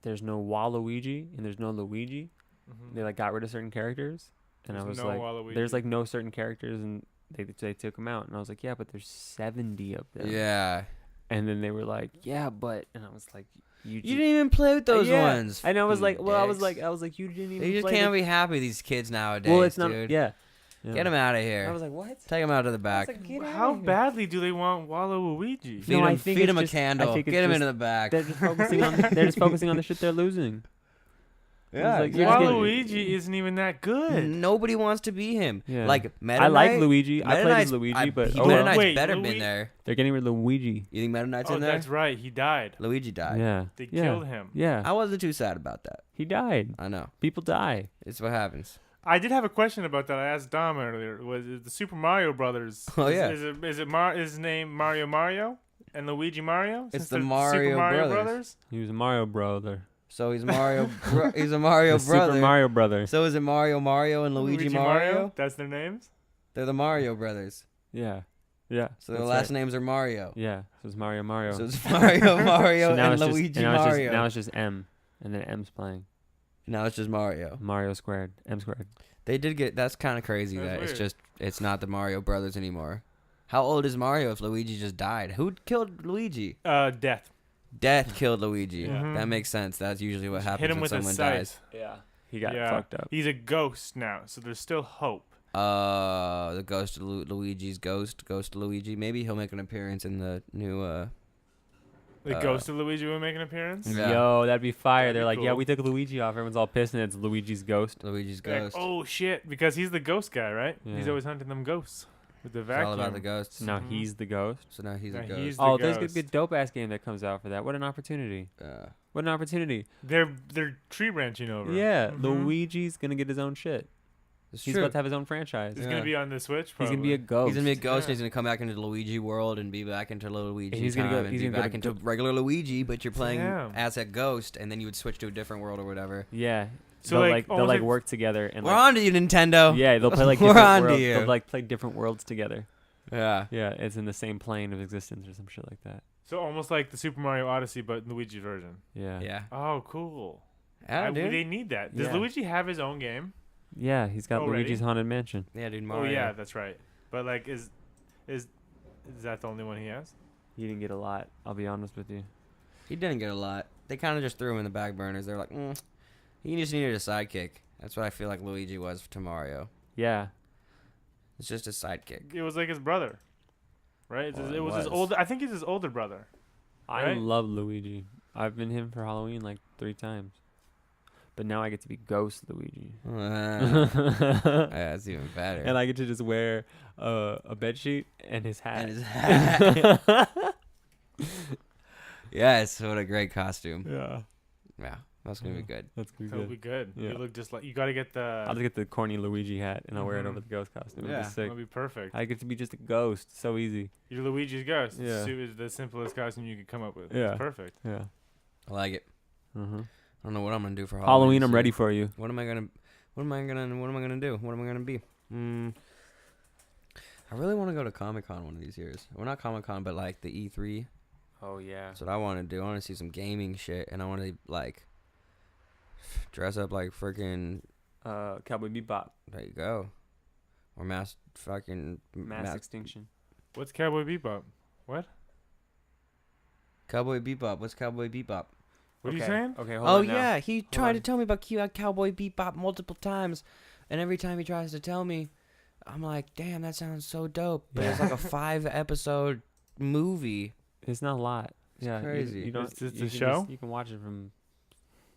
there's no Waluigi and there's no Luigi. Mhm. They like got rid of certain characters." And There's I was no like, Waluigi. "There's like no certain characters, and they took them out." And I was like, "Yeah, but there's 70 of them." Yeah. And then they were like, "Yeah, but," and I was like, "You You didn't even play with those yeah. ones. And I was like, you "Well, I dicks. was like, you didn't even." You just play can't the-" be happy these kids nowadays, Well, it's not. dude. Yeah. Get them out of I here. was like, "What?" Take them out to the I back. was like, "Get How outta here." badly do they want Waluigi? Feed No, I them, think feed it's them a just- I candle. think Get it's them just- into the back. They're just focusing on. They're just focusing on the shit they're losing. Yeah, like, you're just getting- Waluigi isn't even that good. Nobody wants to be him. Yeah. Like Meta I like Knight- Luigi. I Meta played as Knight's- Luigi, but Meta oh, Knight's wait, better Louis- been there. they're getting rid of Luigi. You think Meta Knight's Oh, in there? that's right. He died. Luigi died. Yeah. They yeah. killed him. Yeah. I wasn't too sad about that. He died. I know. People die. It's what happens. I did have a question about that. I asked Dom earlier. Was it the Super Mario Brothers? Oh, yeah. Is his name Mario and Luigi Mario? It's Since the they're Mario Super Mario Brothers. He was a Mario brother. So he's Mario. He's a Mario The brother. Super Mario Brothers. So is it Mario and Luigi Mario? That's their names? They're the Mario brothers. Yeah. Yeah. So their that's last right. names are Mario. Yeah. So it's Mario. So it's Mario, So now and it's just- Luigi now it's just- Mario. now it's just M, and then M's playing. Now it's just Mario. Mario squared. M squared. They did get. That's kind of crazy That's that weird. it's just. It's not the Mario brothers anymore. How old is Mario if Luigi just died? Who killed Luigi? Death. Death killed Luigi. Yeah. That makes sense. That's usually what happens Hit him when with a someone scythe. dies. Yeah. He got Yeah. fucked up. He's a ghost now, so there's still hope. The ghost of Luigi's ghost Luigi. Maybe he'll make an appearance in the new. The ghost of Luigi will make an appearance. Yeah. Yo, that'd be fire. That'd They're be like, yeah, cool. we took Luigi off. Everyone's all pissed, and it's Luigi's ghost. Luigi's Like, ghost. oh shit, because he's the ghost guy, right? He's Yeah. always hunting them ghosts with the It's vacuum. all about the ghosts. So now Mhm. he's the ghost. So now he's a Now ghost. he's the Oh, there's a ghost. good dope ass game that comes out for that. What an opportunity. What an opportunity. They're tree branching over. Yeah, Mhm. Luigi's gonna get his own shit. It's He's true. about to have his own franchise. He's Yeah. gonna be on the Switch. He's gonna be a probably. ghost. He's gonna be a ghost. Yeah. And he's gonna come back into the Luigi world and be back into Luigi And he's gonna go- time and he's be gonna go back to into the- regular Luigi, but you're playing Damn. as a ghost, and then you would switch to a different world or whatever. Yeah. So, they'll like, like they'll almost like like- work together and We're like, on to you, Nintendo. yeah, they'll play like We're different on to worlds. you. They'll like play different worlds together. Yeah. Yeah, it's in the same plane of existence or some shit like that. So almost like the Super Mario Odyssey, but Luigi version. Yeah. Yeah. Oh, cool. Yeah, dude. They need that. Does Yeah. Luigi have his own game? Yeah, he's got Already? Luigi's Haunted Mansion. Yeah, dude. Oh Mario. yeah, that's right. But like, is that the only one he has? He didn't get a lot. I'll be honest with you. He didn't get a lot. They kind of just threw him in the back burners. They're like, he just needed a sidekick. That's what I feel like Luigi was to Mario. Yeah. It's just a sidekick. It was like his brother, right? Well, it it was his was. older. I think he's his older brother. I Right? love Luigi. I've been him for Halloween like 3 times. But now I get to be Ghost Luigi. Yeah, that's even better. And I get to just wear a bed sheet and his hat. And his hat. Yes, what a great costume. Yeah. Yeah, that's gonna be good. That's gonna That'll be be good. good. Yeah. You look just like you got to get the. I'll just get the corny Luigi hat and I'll wear it over Mhm. the ghost costume. It'll Yeah. be sick. That'll be perfect. I get to be just a ghost. So easy. You're Luigi's ghost. Yeah. It's the simplest costume you could come up with. Yeah. It's perfect. Yeah. I like it. Mm-hmm. I don't know what I'm gonna do for Halloween, I'm this ready year. for you. What am I gonna do? What am I gonna be? I really want to go to Comic-Con one of these years. Well, not Comic-Con, but like the E3. Oh yeah. That's what I want to do. I want to see some gaming shit, and I want to like dress up like freaking. Cowboy Bebop. There you go. Or mass Extinction. What's Cowboy Bebop? What? Cowboy Bebop. What's Cowboy Bebop? What are you Okay. saying? Okay, hold Oh on now. yeah, he tried to on. tell me about Cowboy Bebop multiple times, and every time he tries to tell me, I'm like, damn, that sounds so dope. But it's Yeah. like a 5-episode movie. It's not a lot. Yeah, crazy. You don't. It's a you can show? you can watch it from.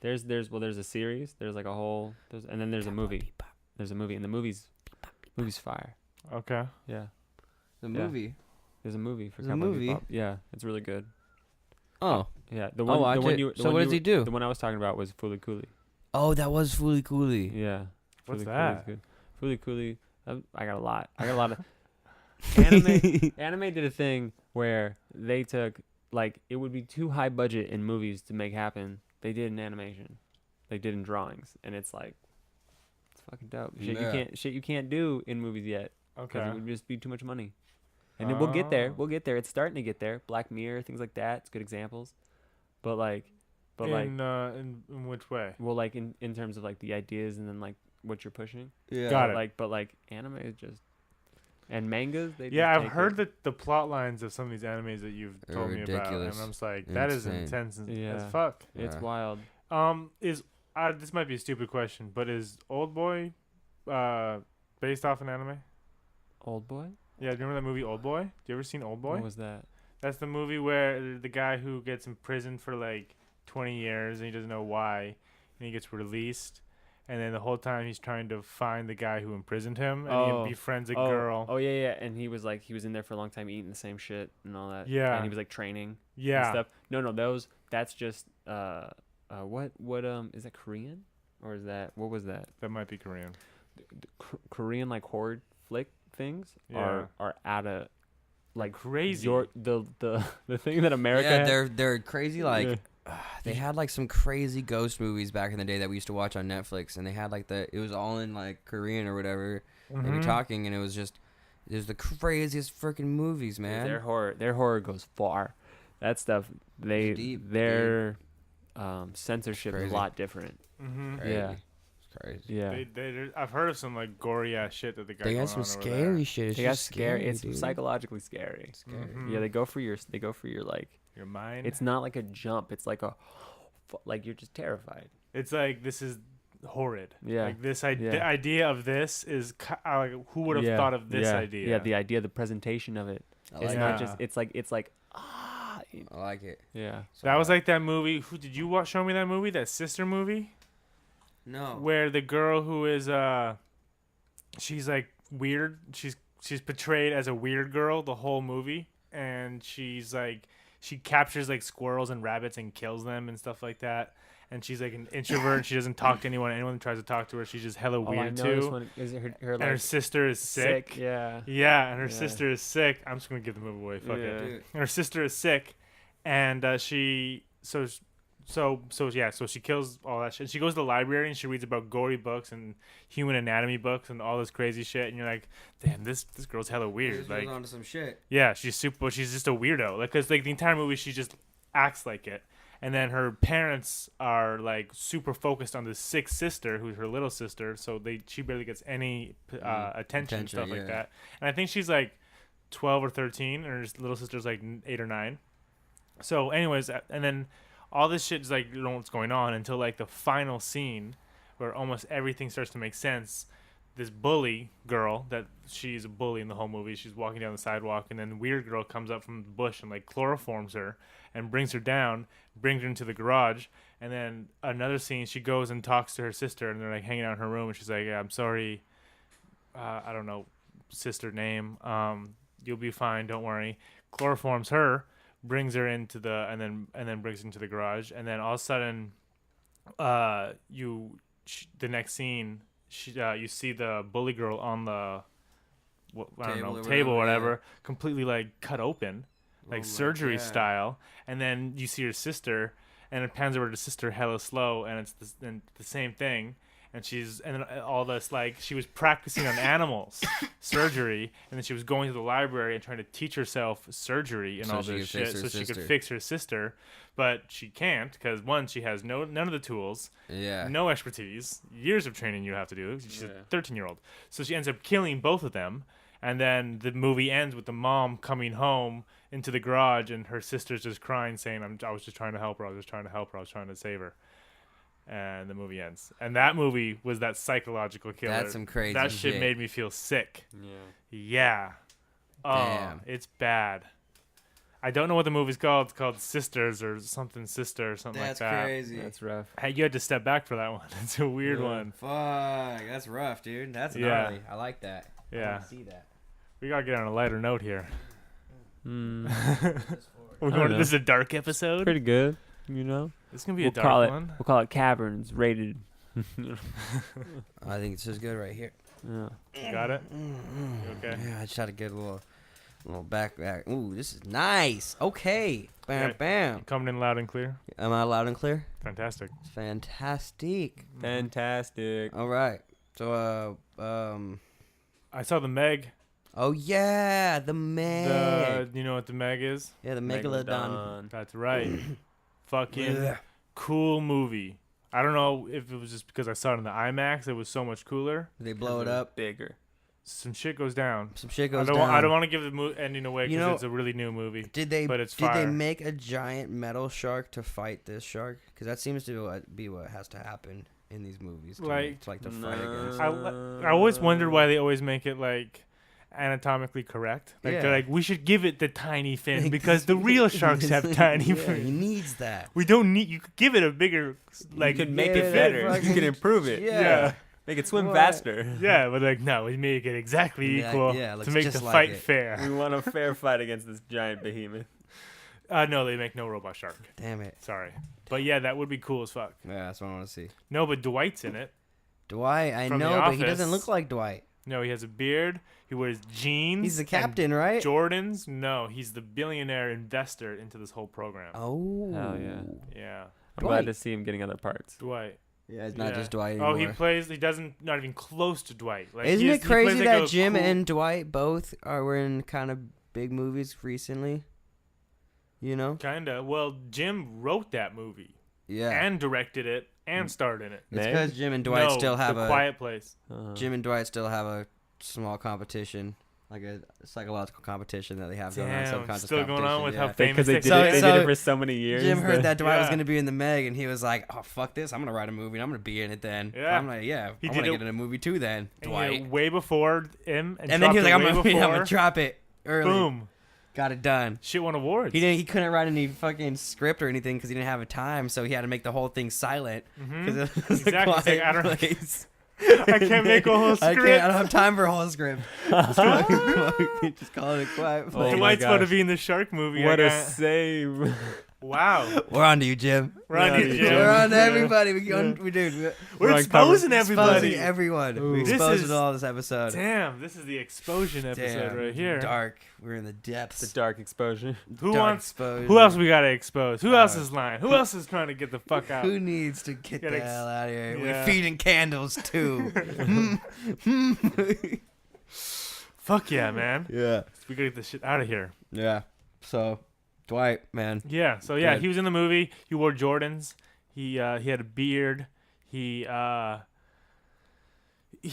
There's a series. There's like a whole. And then there's a movie. There's a movie, and the movie's fire. Okay. Yeah. The Yeah. movie. There's a movie for There's a Cowboy movie? Bebop. Yeah, it's really good. Oh. Yeah, the one. I the one did- you. The so one what you does were- he do? The one I was talking about was Fooly Cooly. Oh, that was Fooly Cooly. Yeah. What's Fooly Cooly's that? Good. Fooly Cooly. I got a lot. I got a lot of. Anime did a thing where they took like it would be too high budget in movies to make happen. They did in animation. They did in drawings, and it's like it's fucking dope. Yeah. Shit you can't do in movies yet because Okay. it would just be too much money. And then we'll get there. Oh. We'll get there. It's starting to get there. Black Mirror, things like that. It's good examples. But like in which way? well, like in terms of like the ideas and then like what you're pushing. Yeah. Got it. But like anime is just and mangas. They Yeah, just I've take heard it. that the plot lines of some of these animes that you've They're told me about, ridiculous. and I'm just like, that is Insane. intense as Yeah. fuck. It's Yeah. wild. Is this might be a stupid question, but is Old Boy based off an anime? Old Boy. Yeah, remember that movie Old Boy? Do you ever seen Old Boy? What was that? That's the movie where the guy who gets imprisoned for like 20 years and he doesn't know why, and he gets released, and then the whole time he's trying to find the guy who imprisoned him, and Oh. he befriends a girl. Oh yeah. And he was in there for a long time eating the same shit and all that. Yeah. And he was like training. And Yeah. stuff. No, that's just what is that Korean or is that what was that? That might be Korean. Korean like horde flick things Yeah. are at a like Crazy. the thing that America Yeah, has- they're crazy. Like Yeah. they had like some crazy ghost movies back in the day that we used to watch on Netflix, and they had like it was all in like Korean or whatever. They'd be talking, and it was the craziest freaking movies, man. Their horror goes far. That stuff, their censorship is a lot different. Crazy. Yeah. Crazy. Yeah. I've heard of some like gory ass shit that they got. They going got some on over scary there. shit. It's They got just scary. It's dude. psychologically scary. Scary. Yeah, they go for your like. Your mind. It's not like a jump. It's like like you're just terrified. It's like this is horrid. Yeah. Like this the idea of this is like who would have thought of this idea? Yeah, the idea, the presentation of it. I It's like not it. just. It's like. I like it. Yeah. That was like that movie. Who did you show me that movie? That sister movie No. where the girl who is she's like weird. She's portrayed as a weird girl the whole movie, and she's like she captures like squirrels and rabbits and kills them and stuff like that. And she's like an introvert. And she doesn't talk to anyone. Anyone that tries to talk to her, she's just hella weird I know this too. one. Is it her And like, her sister is sick. Yeah. Yeah, and her Yeah. sister is sick. I'm just gonna give the movie away. Fuck it. Dude. And her sister is sick, and she she kills all that shit. She goes to the library and she reads about gory books and human anatomy books and all this crazy shit. And you're like, damn, this girl's hella weird. This Like, goes on to some shit. yeah, she's just a weirdo. Like, cause like the entire movie she just acts like it. And then her parents are like super focused on the sick sister, who's her little sister. So she barely gets any attention, stuff like that. And I think she's like 12 or 13, and her little sister's like 8 or 9. So, anyways, and then all this shit is like, you don't know what's going on until like the final scene, where almost everything starts to make sense. This bully girl, that she's a bully in the whole movie, she's walking down the sidewalk, and then weird girl comes up from the bush and like chloroforms her and brings her down, brings her into the garage. And then another scene, she goes and talks to her sister, and they're like hanging out in her room, and she's like, yeah, I'm sorry, I don't know sister name, you'll be fine, don't worry. Chloroforms her, brings her into and then brings her into the garage. And then all of a sudden the next scene, you see the bully girl on the table or whatever, completely like cut open, like surgery style. And then you see her sister, and it pans over to the sister hella slow, and it's the same thing. And then all this, like, she was practicing on animals, surgery, and then she was going to the library and trying to teach herself surgery and all this shit so she could fix her sister. But she can't, because one, she has none of the tools, no expertise, years of training you have to do. She's a 13-year-old. So she ends up killing both of them. And then the movie ends with the mom coming home into the garage, and her sister's just crying, saying, I was just trying to help her. I was just trying to help her. I was trying to save her. And the movie ends. And that movie was that psychological killer. That's some crazy That shit shit. made me feel sick. Yeah. Yeah. Oh, Damn. it's bad. I don't know what the movie's called. It's called Sisters or something Sister or something That's like that. crazy. That's rough. Hey, you had to step back for that one. It's a weird one. Fuck, that's rough, dude. That's Yeah. gnarly. I like that. I Yeah. wanna see that. We gotta get on a lighter note here. Mm. We're I don't going. know. This is a dark episode. Pretty good, you know. This is gonna be We'll a dark call it. one. We'll call it Caverns Rated. I think it's just good right here. Yeah. You got it. You okay? Yeah, I just had to get a little back. Ooh, this is nice. Okay. Bam, Okay. bam. Coming in loud and clear. Am I loud and clear? Fantastic. Fantastic. Fantastic. All right. So, I saw the Meg. oh yeah, the Meg. You know what the Meg is? Yeah, the Megalodon. That's right. Fucking Ugh. cool movie. I don't know if it was just because I saw it in the IMAX. It was so much cooler. They blow it up. Bigger. Some shit goes down. Some shit I goes don't, down. I don't want to give the ending away You because know- it's a really new movie. Did they? But it's did they fire. make a giant metal shark to fight this shark? Because that seems to be what has to happen in these movies. Like- to the fight against. I always wonder why they always make it like anatomically correct. Like Yeah. they're like, we should give it the tiny fin because the real sharks have tiny Yeah, fins. he needs that. We don't need. You could give it a bigger, like you can make yeah, it better. fucking- You can improve it. Yeah. Make it swim What? faster. Yeah, but like no, we make it exactly Yeah, equal yeah, it looks to make just the like fight it. fair. We want a fair fight against this giant behemoth. No, they make no robot shark. Damn it. Sorry, but yeah, that would be cool as fuck. Yeah, that's what I want to see. No, but Dwight's in it. Dwight, I From The know, but he Office. doesn't look like Dwight. No, he has a beard. He wears jeans. He's the and captain, right? Jordans. No, he's the billionaire investor into this whole program. Oh. Hell yeah. Yeah. I'm glad to see him getting other parts. Dwight. Yeah, it's not Yeah. just Dwight Oh, anymore. he doesn't, not even close to Dwight. Like, Isn't he it crazy plays like that a Jim cool- and Dwight both were in kind of big movies recently? You know? Kinda. Well, Jim wrote that movie Yeah. and directed it and starred in it. It's Meg? because Jim and Dwight No, still have The a Quiet Place. Jim and Dwight still have a small competition, like a psychological competition that they have going on. Damn, Subconscious still going on competition, with yeah. how famous Because they they did, So- it, they so did it for so many years. Jim heard that Dwight was Yeah. going to be in the Meg, and he was like, "Oh fuck this! I'm gonna write a movie. and I'm gonna be in it then." Yeah. I'm like, "Yeah, He I did want to it- get in a movie too then." And, Dwight, way before him. And and then he was like, dropped "I'm it gonna, way I'm gonna before. drop it early." Boom. Got it done. Shit won awards. He couldn't write any fucking script or anything because he didn't have a time, so he had to make the whole thing silent because Mhm. it was Exactly. a It's like, quiet I don't- place. I can't make a whole I script. don't have time for a whole script. Just call it a quiet Oh place. my Dwight's about to gosh. be in the shark movie. What I a got- save. Wow. We're on to you, Jim. We're on Yeah, you, dude. Jim. We're on to Yeah. everybody. We Yeah. dude. We're on exposing cover. everybody. Exposing everyone. Ooh. We This exposed is- it all this episode. Damn, this is the exposure episode right here. Dark. We're in the depths. The dark exposure. Who Dark wants? exposure. Who else we gotta expose? Who else Uh, is lying? Who else is trying to get the fuck out? Who needs to get Get the ex- hell out of here? Yeah. We're feeding candles too. Fuck yeah, man. yeah. We gotta get this shit out of here. Yeah. So, Dwight, man. Yeah. So yeah, Good. he was in the movie. He wore Jordans. He had a beard. He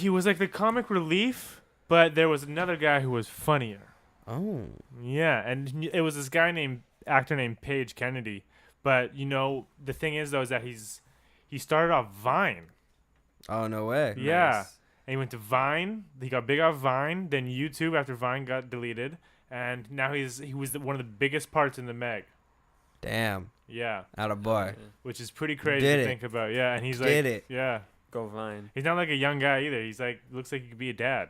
was like the comic relief, but there was another guy who was funnier. Oh. Yeah, and it was this guy actor named Paige Kennedy. But the thing is though is that he started off Vine. Oh, no way. Yeah. Nice. And he went to Vine. He got big off Vine. Then YouTube after Vine got deleted, and now he was one of the biggest parts in the Meg. Damn. Yeah, Out of boy. which is pretty crazy Did to it. think about. Yeah, and he's like, Did it. yeah, Go Vine. he's not like a young guy either. He's like looks like he could be a dad,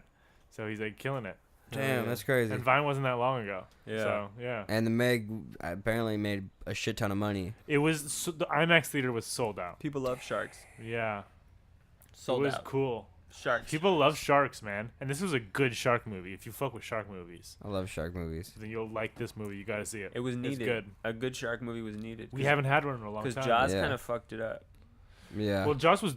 so he's like killing it. Damn, yeah. that's crazy. And Vine wasn't that long ago. Yeah. So yeah, And the Meg apparently made a shit ton of money. it was the IMAX theater was sold out. People love sharks. Yeah, Sold it was out. cool. Sharks. People love sharks, man, and this was a good shark movie. If you fuck with shark movies, I love shark movies. then you'll like this movie. You got to see it. It was It's needed. good. A good shark movie was needed. We haven't had one in a long Because time. Jaws Yeah. kind of fucked it up. Yeah. Well, Jaws was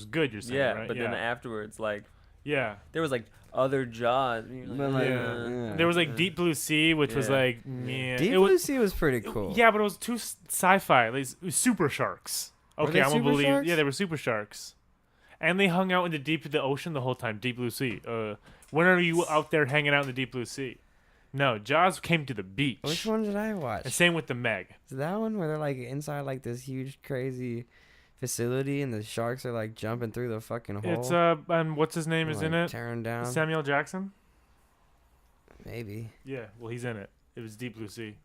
good. You're saying, Yeah, right? but yeah. then afterwards, like, yeah. there was like other Jaws. and you're like, But, like, Yeah. yeah. There was like Deep Blue Sea, which was Yeah. like, meh. Deep It Blue was, Sea was pretty cool. Yeah, but it was too sci-fi. Like, it was super sharks. Were Okay, they I'm gonna super believe. sharks? Yeah, they were super sharks, and they hung out in the deep of the ocean the whole time. Deep Blue Sea. When are you out there hanging out in the Deep Blue Sea? No, Jaws came to the beach. Which one did I And watch? same with the Meg. Is that one where they're like inside like this huge crazy facility and the sharks are like jumping through the fucking hole? It's and what's his name and, is in like, it? Tearing down. Samuel Jackson. Maybe. Yeah, well he's in it. It was Deep Blue Sea.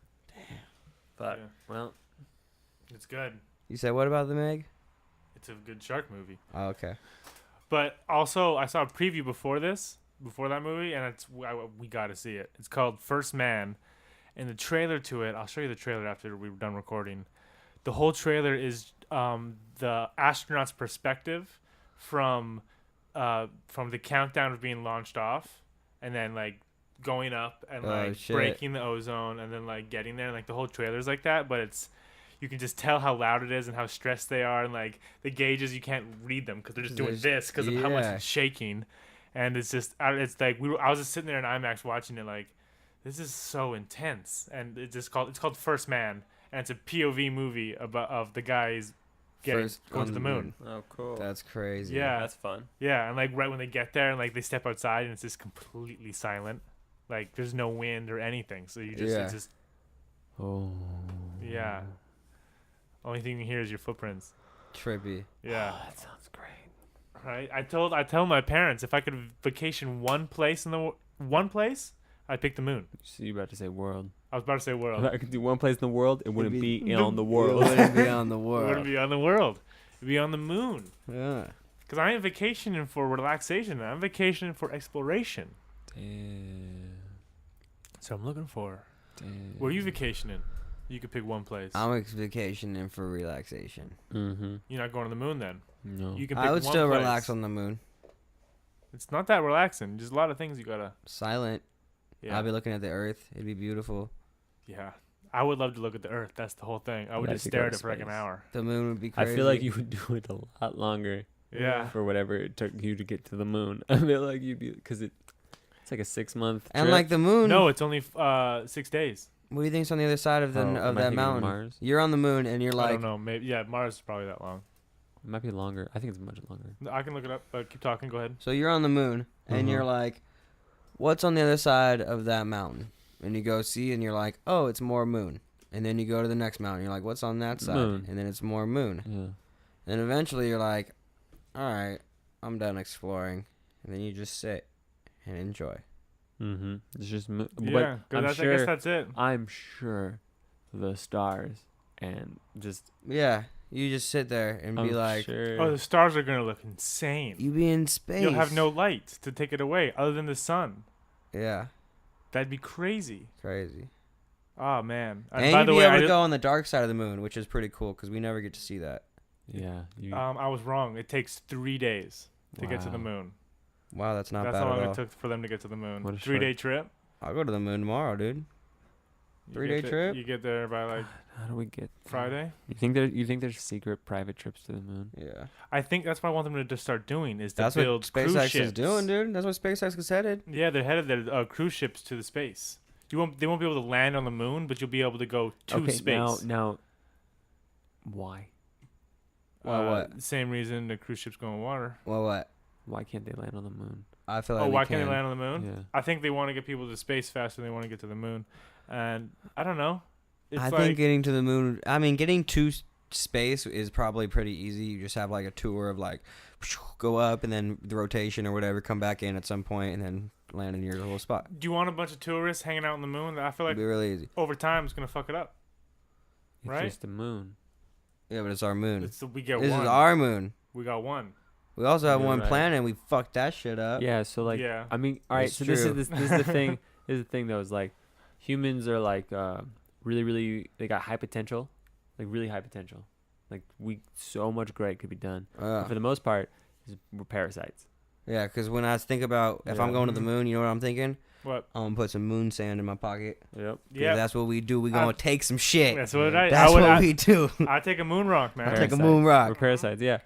Fuck. Yeah. Well, It's good. You said what about the Meg? It's a good shark movie. Oh, okay. But also, I saw a preview before that movie, and we got to see it. It's called First Man, and the trailer to it. I'll show you the trailer after we're done recording. The whole trailer is the astronaut's perspective from the countdown of being launched off, and then like going up and Oh, like shit. breaking the ozone, and then like getting there. And, like the whole trailer's like that, but you can just tell how loud it is and how stressed they are, and like the gauges you can't read them because they're just doing this because of how much yeah. it's shaking, and it's just it's like I was just sitting there in IMAX watching it like this is so intense, and it's called First Man, and it's a POV movie of the guys going on to the moon. oh, cool. That's crazy. Yeah. That's fun. Yeah, and like right when they get there and like they step outside and it's just completely silent, like there's no wind or anything, so you just Yeah. it's just Oh. yeah. Only thing you hear is your footprints. Trippy. Yeah. That sounds great. Right. I tell my parents if I could vacation one place I'd pick the moon. So you about to say world? I was about to say If world. I could do one place in the world, it wouldn't It'd be be on the It world. wouldn't be on the It world. wouldn't be on the world. It'd be on the moon. Yeah. Because I ain't vacationing for relaxation. I'm vacationing for exploration. Damn. So I'm looking for. Damn. Where are you vacationing? You could pick one place. I'm vacationing for relaxation. Mm-hmm. You're not going to the moon then. No. You can pick I would one still place. relax on the moon. It's not that relaxing. Just a lot of things you gotta. Silent. Yeah. I'll be looking at the Earth. It'd be beautiful. Yeah. I would love to look at the Earth. That's the whole thing. I would Yeah, just to go stare to at it for like an space. hour. The moon would be I crazy. feel like you would do it a lot longer. Yeah. For whatever it took you to get to the moon. I feel like you'd be because it's like a 6-month. And trip. like the moon. No, it's only 6 days. What do you think's on the other side of the Oh, of am I that thinking of mountain? Mars? You're on the moon and you're I like, don't know. Maybe Mars is probably that long. It might be longer. I think it's much longer. I can look it up. Keep talking. Go ahead. so you're on the moon and you're like, what's on the other side of that mountain? And you go see and you're like, oh, it's more moon. And then you go to the next mountain. You're like, what's on that side? Moon. And then it's more moon. Yeah. And eventually you're like, all right, I'm done exploring. And then you just sit and enjoy. Mm-hmm. It's just. Yeah. I'm I guess sure. that's it. I'm sure the stars and just. Yeah, you just sit there and be I'm like, sure. Oh, the stars are gonna look insane. you be in space. You'll have no light to take it away other than the sun. Yeah, That'd be crazy. crazy. Oh man. And by you'd the be way, able to go on the dark side of the moon, which is pretty cool because we never get to see that. Yeah. You, I was wrong. It takes 3 days to get to the Wow. moon. Wow, that's not That's bad how at long all. it took for them to get to the moon. What a 3-day trip. I'll go to the moon tomorrow, dude. You 3-day get trip? You get there by like how do we get there? Friday. You think there's secret private trips to the moon? Yeah, I think that's what I want them to just start doing is to that's build what cruise SpaceX ships. is doing, dude. That's what SpaceX is headed. Yeah, they're headed there. Cruise ships to the space. They won't be able to land on the moon, but you'll be able to go to Okay. space. Now. Why? Why what? Same reason the cruise ships go in water. Well, what? Why can't they land on the moon? I feel like Why can. can't they land on the moon? Yeah. I think they want to get people to space faster than they want to get to the moon. And I don't know. It's I like, think getting to the moon. I mean, getting to space is probably pretty easy. You just have like a tour of like, go up and then the rotation or whatever, come back in at some point and then land in your little spot. do you want a bunch of tourists hanging out on the moon? I feel It'd like be really easy. over time it's gonna fuck it up. It's Right? just the moon. Yeah, but it's our moon. We get This one. is our moon. We got one. We also have You're one right. planet and we fucked that shit up. Yeah. So like. Yeah. I mean, all right. That's So true. this is the thing. This is the thing though. Is like, humans are like really they got high potential, like really high potential. Like so much great could be done. But for the most part, we're parasites. Yeah, because when I think about if I'm Yeah. going to the moon, you know what I'm thinking? What? I'm gonna put some moon sand in my pocket. Yep. 'Cause Yeah. that's what we do. We gonna take some shit. That's what Yeah. I. That's I would. what we do. I take a moon rock, man. I'll take a Parasites. moon rock. We're parasites. Yeah.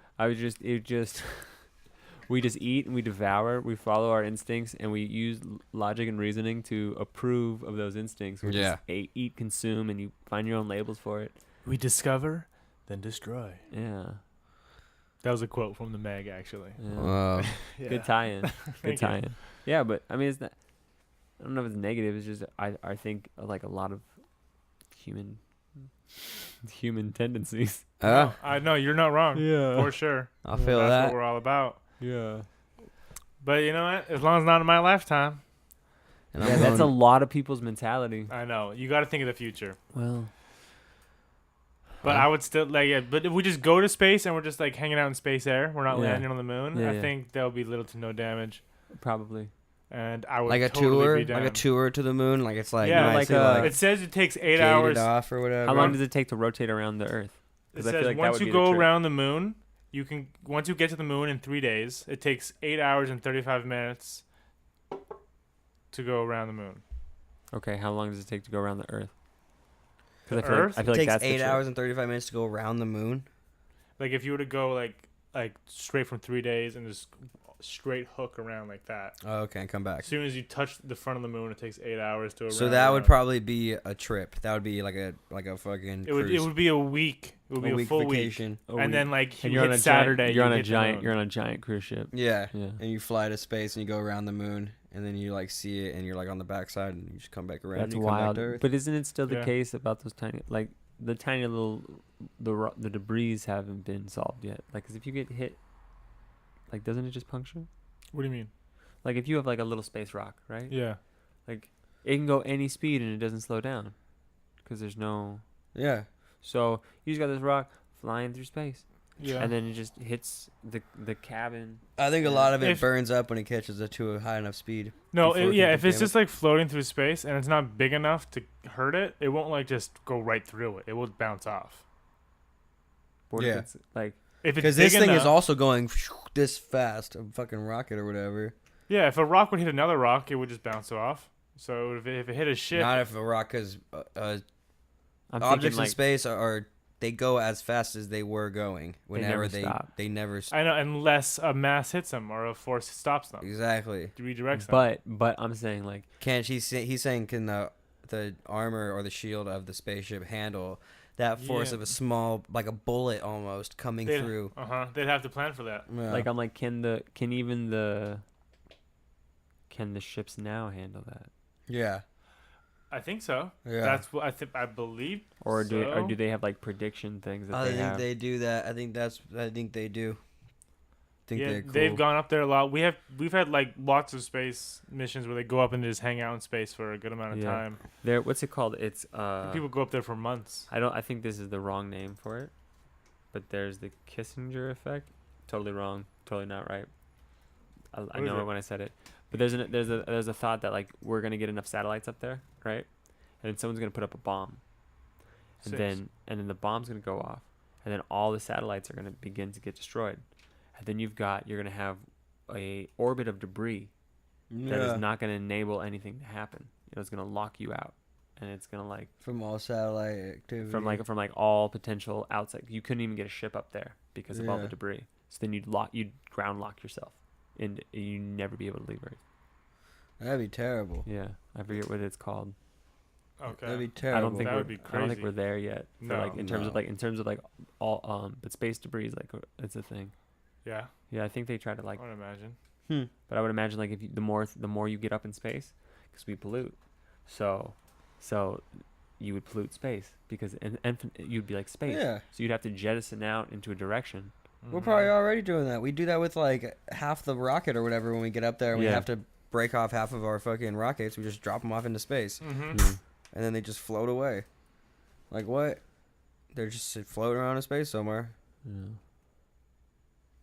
We just eat and we devour. We follow our instincts and we use logic and reasoning to approve of those instincts. We Yeah. just eat, consume, and you find your own labels for it. We discover, then destroy. Yeah. That was a quote from the Meg, actually. Yeah. Yeah. Good tie-in. Good Thank you. tie-in. Yeah, but I mean, it's not. I don't know if it's negative. It's just I think like a lot of human tendencies. I know you're not wrong. Yeah. For sure. I feel That's that. what we're all about. Yeah. But you know what? As long as it's not in my lifetime, And Yeah, I'm that's a going- lot of people's mentality. I know you got to think of the future. Well. But I would still like it. But if we just go to space and we're just like hanging out in space air, we're not Yeah. landing on the moon. Yeah, I yeah. think there'll be little to no damage, Probably. and I would like a totally tour, be down. like a tour to the moon. Like it's like Yeah, nicely, like, It says it takes 8 gated hours. off or whatever. How long does it take to rotate around the Earth? It 'Cause I says feel like that once would you be the go trick. around the moon, you can. Once you get to the moon in 3 days, it takes 8 hours and 35 minutes to go around the moon. Okay, how long does it take to go around the Earth? The Because I feel Earth? like, I feel It like takes that's the 8 trick. hours and 35 minutes to go around the moon. Like if you were to go like straight from 3 days and just straight hook around like that. Oh, okay, and come back. As soon as you touch the front of the moon, it takes 8 hours to. So around that around. would probably be a trip. That would be like a fucking It would cruise. be a week. It would be a week full week. vacation. Oh, And we- then like and you you're on hit a Saturday. giant, you're on you a hit the giant moon. you're on a giant cruise ship. Yeah. Yeah. And you fly to space and you go around the moon and then you like see it and you're like on the backside and you just come back around That's and you come wild. back to Earth. But isn't it still the Yeah. case about those tiny like the tiny little the debris haven't been solved yet? Like 'cause if you get hit, like doesn't it just puncture? What do you mean? Like if you have like a little space rock, right? Yeah. Like it can go any speed and it doesn't slow down because there's no. Yeah. So you just got this rock flying through space, Yeah. and then it just hits the cabin. I think a lot of it If- burns up when it catches it to a high enough speed. No, before it yeah. can If it's damage. just like floating through space and it's not big enough to hurt it, it won't like just go right through it. It will bounce off. What if Yeah. it's like If it's Because this big thing is enough- also going this fast, a fucking rocket or whatever. Yeah, if a rock would hit another rock, it would just bounce off. So if it hit a ship, Not if a rock, because I'm objects thinking in like space are they go as fast as they were going. Whenever never stop. they never I know, unless a mass hits them or a force stops them, exactly. redirects them. but I'm saying like Can't he's saying can the armor or the shield of the spaceship handle that force Yeah. of a small, like a bullet almost coming through? They'd have to plan for that. Yeah. like I'm like can the ships now handle that? yeah, I think so. yeah. That's what I believe. Or so. do they have like prediction things that I they think have? they do that. I think they do. I think Yeah, they're cool. they've gone up there a lot. We've had like lots of space missions where they go up and just hang out in space for a good amount of Yeah. time. There, what's it called? It's People go up there for months. I think this is the wrong name for it, but there's the Kissinger effect. Totally wrong. Totally not right. I What know is it it? when I said it, but there's a thought that like we're gonna get enough satellites up there, right? And then someone's gonna put up a bomb, and Six. then the bomb's gonna go off, and then all the satellites are gonna begin to get destroyed, and then you're gonna have a orbit of debris that is not gonna enable anything to happen. It's gonna lock you out, and it's gonna like from all satellite activity. from like all potential outside. You couldn't even get a ship up there because of all the Yeah. debris. So then you'd ground lock yourself, and you'd never be able to leave Earth. That'd be terrible. Yeah, I forget what it's called. Okay. That'd be I terrible. don't think That we're would be I don't think crazy. we're there yet. For No. like in terms of like all but space debris is like it's a thing. Yeah, Yeah, I think they try to like, I would imagine. but I would imagine like if the more you get up in space, because we pollute, so you would pollute space because you'd be like space. Yeah. So you'd have to jettison out into a direction. We're Mm-hmm. probably already doing that. We do that with like half the rocket or whatever when we get up there and we Yeah. have to break off half of our fucking rockets. We just drop them off into space Mm-hmm. Mm. and then they just float away. Like what? They're just floating around in space somewhere. Yeah.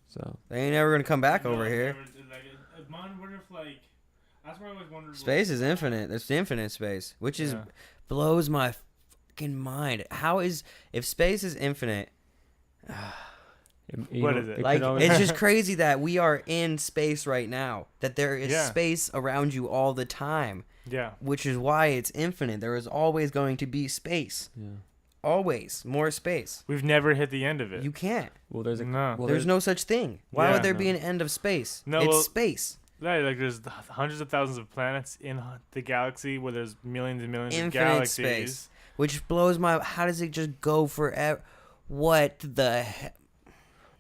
So They ain't ever gonna come back over here. That's where I always wondered. Space is infinite. There's infinite space, which is Yeah. blows my fucking mind. How is if space is infinite? What is it? Like it's just crazy that we are in space right now. That there is Yeah. space around you all the time, Yeah. which is why it's infinite. There is always going to be space. Yeah. Always more space. We've never hit the end of it. You can't. Well, there's a No. well, There's no such thing. Why Yeah. would there be No. an end of space? No, it's well- space. Yeah, like there's hundreds of thousands of planets in the galaxy where there's millions and millions of Infinite galaxies. space. Which blows my. How does it just go forever? What the?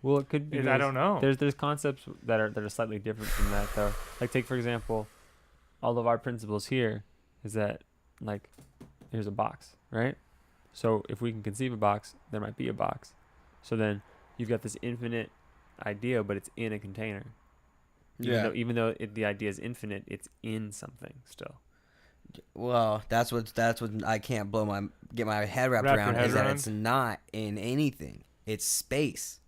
Well, it could be. I don't know. There's concepts that are slightly different from that though. Like take for example, all of our principles here is that like here's a box, right? So if we can conceive a box, there might be a box. So then you've got this infinite idea, but it's in a container. Even though the idea is infinite, it's in something still. Well, that's what I can't get my head wrapped Wrap your around head is that around? it's not in anything. It's space.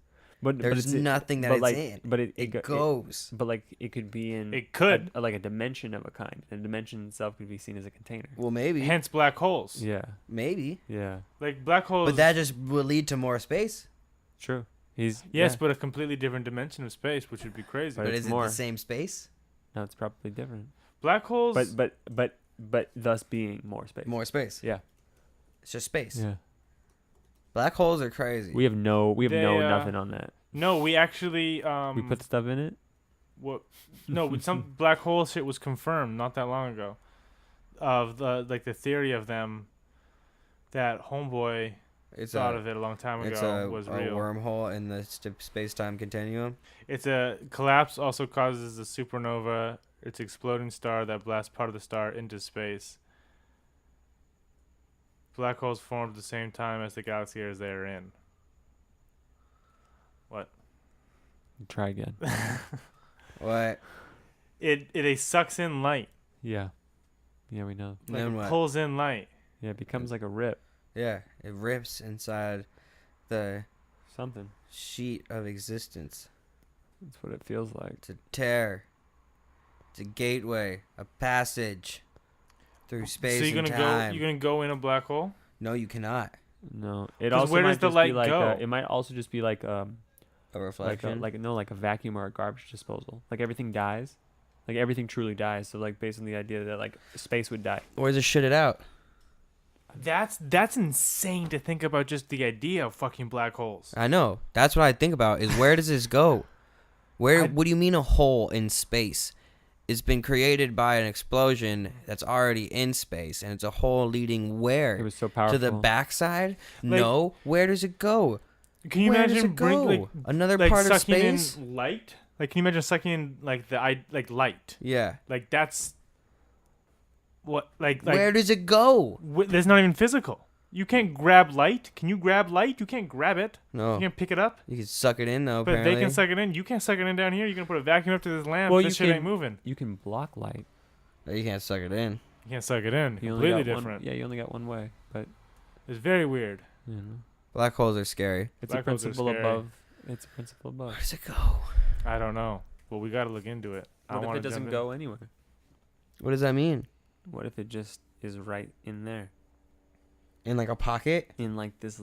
But There's it's nothing that but it's like, in. But it goes. but like it could be in. It could. like a dimension of a kind. And a dimension itself could be seen as a container. Well, maybe. Hence black holes. Yeah. Maybe. Yeah. Like black holes. But that just will lead to more space. True. yes, yeah. but a completely different dimension of space, which would be crazy. But But it's is more. it the same space? No, it's probably different. Black holes. But thus being more space. More space. Yeah. It's just space. Yeah. Black holes are crazy. We have no They, nothing on that. No, we actually We put stuff in it. what? No, with some black hole shit was confirmed not that long ago. Of the theory of them, that Homeboy It's thought of it a long time it's ago a was a real. wormhole in the space-time continuum. It's a collapse also causes a supernova. It's an exploding star that blasts part of the star into space. Black holes formed at the same time as the galaxy as they are in. What? Try again. What? It sucks in light. Yeah. Yeah, we know. Like Then it what? pulls in light. Yeah, it becomes like a rip. Yeah, it rips inside the Something. sheet of existence. That's what it feels like. It's a tear. It's a gateway, a passage through space So you're and gonna time. you're gonna go in a black hole? No, you cannot. No. It 'Cause also where might does the just light be like go? it might also just be like A reflection. like a vacuum or a garbage disposal. Like everything dies, like everything truly dies. So like based on the idea that like space would die. Or is it shit it out? That's insane to think about. Just the idea of fucking black holes. I know. That's what I think about. Is where does this go? What do you mean a hole in space? It's been created by an explosion that's already in space, and it's a hole leading where? It was so powerful. To the backside? Like, no. Where does it go? Can you Where imagine does it go? like Another like part of sucking space? in light? Like, can you imagine sucking in like light? Yeah. Like that's what like Where does it go? There's not even physical. You can't grab light. Can you grab light? You can't grab it. No. You can't pick it up. You can suck it in though. But Apparently. they can suck it in. You can't suck it in down here. You can put a vacuum up to this lamp. Well, This shit ain't moving. You can block light. No, you can't suck it in. You can't suck it in. You only Completely got different. Yeah, you only got one way, but It's very weird. you know, Black holes are scary. it's Black a holes are principle scary. above. It's a principle above. Where does it go? I don't know. Well, we got to look into it. I What if wanna it doesn't jump in. go anywhere? What does that mean? What if it just is right in there, In like a pocket? in like this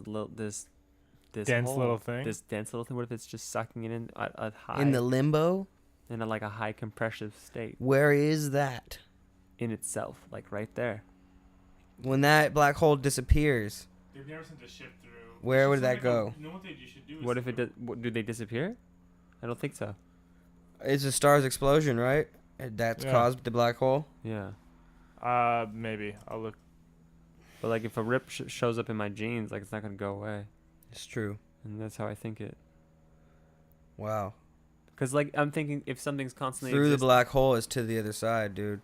Dense hole, little thing? this dense little thing? What if it's just sucking it in at a high, In the limbo? in a, like a high compressive state Where is that? in itself, like right there? When that black hole disappears, They've never sent a ship through. Where would that go? You know what you should do? What if it does? Do they disappear? I don't think so. it's a star's explosion, right? That's Yeah. caused the black hole. Yeah, Maybe I'll look. but like if a rip shows up in my jeans, like it's not gonna go away, It's true. and that's how I think it. Wow. Cause like I'm thinking if something's constantly Through the existing- black hole is to the other side, dude.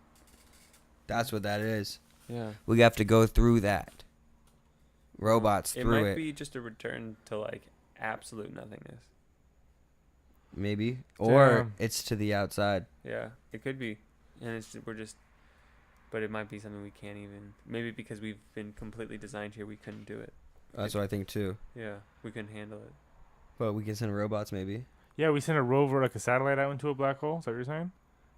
That's what that is. Yeah. We have to go through that. Robots It through might it. be just a return to like absolute nothingness. Maybe. Or Damn. it's to the outside. Yeah, it could be, and we're just, but it might be something we can't even. Maybe because we've been completely designed here, we couldn't do it. That's what I think too. Yeah, we couldn't handle it. But we can send robots maybe. Yeah, we sent a rover, like a satellite, out into a black hole. Is that what you're saying?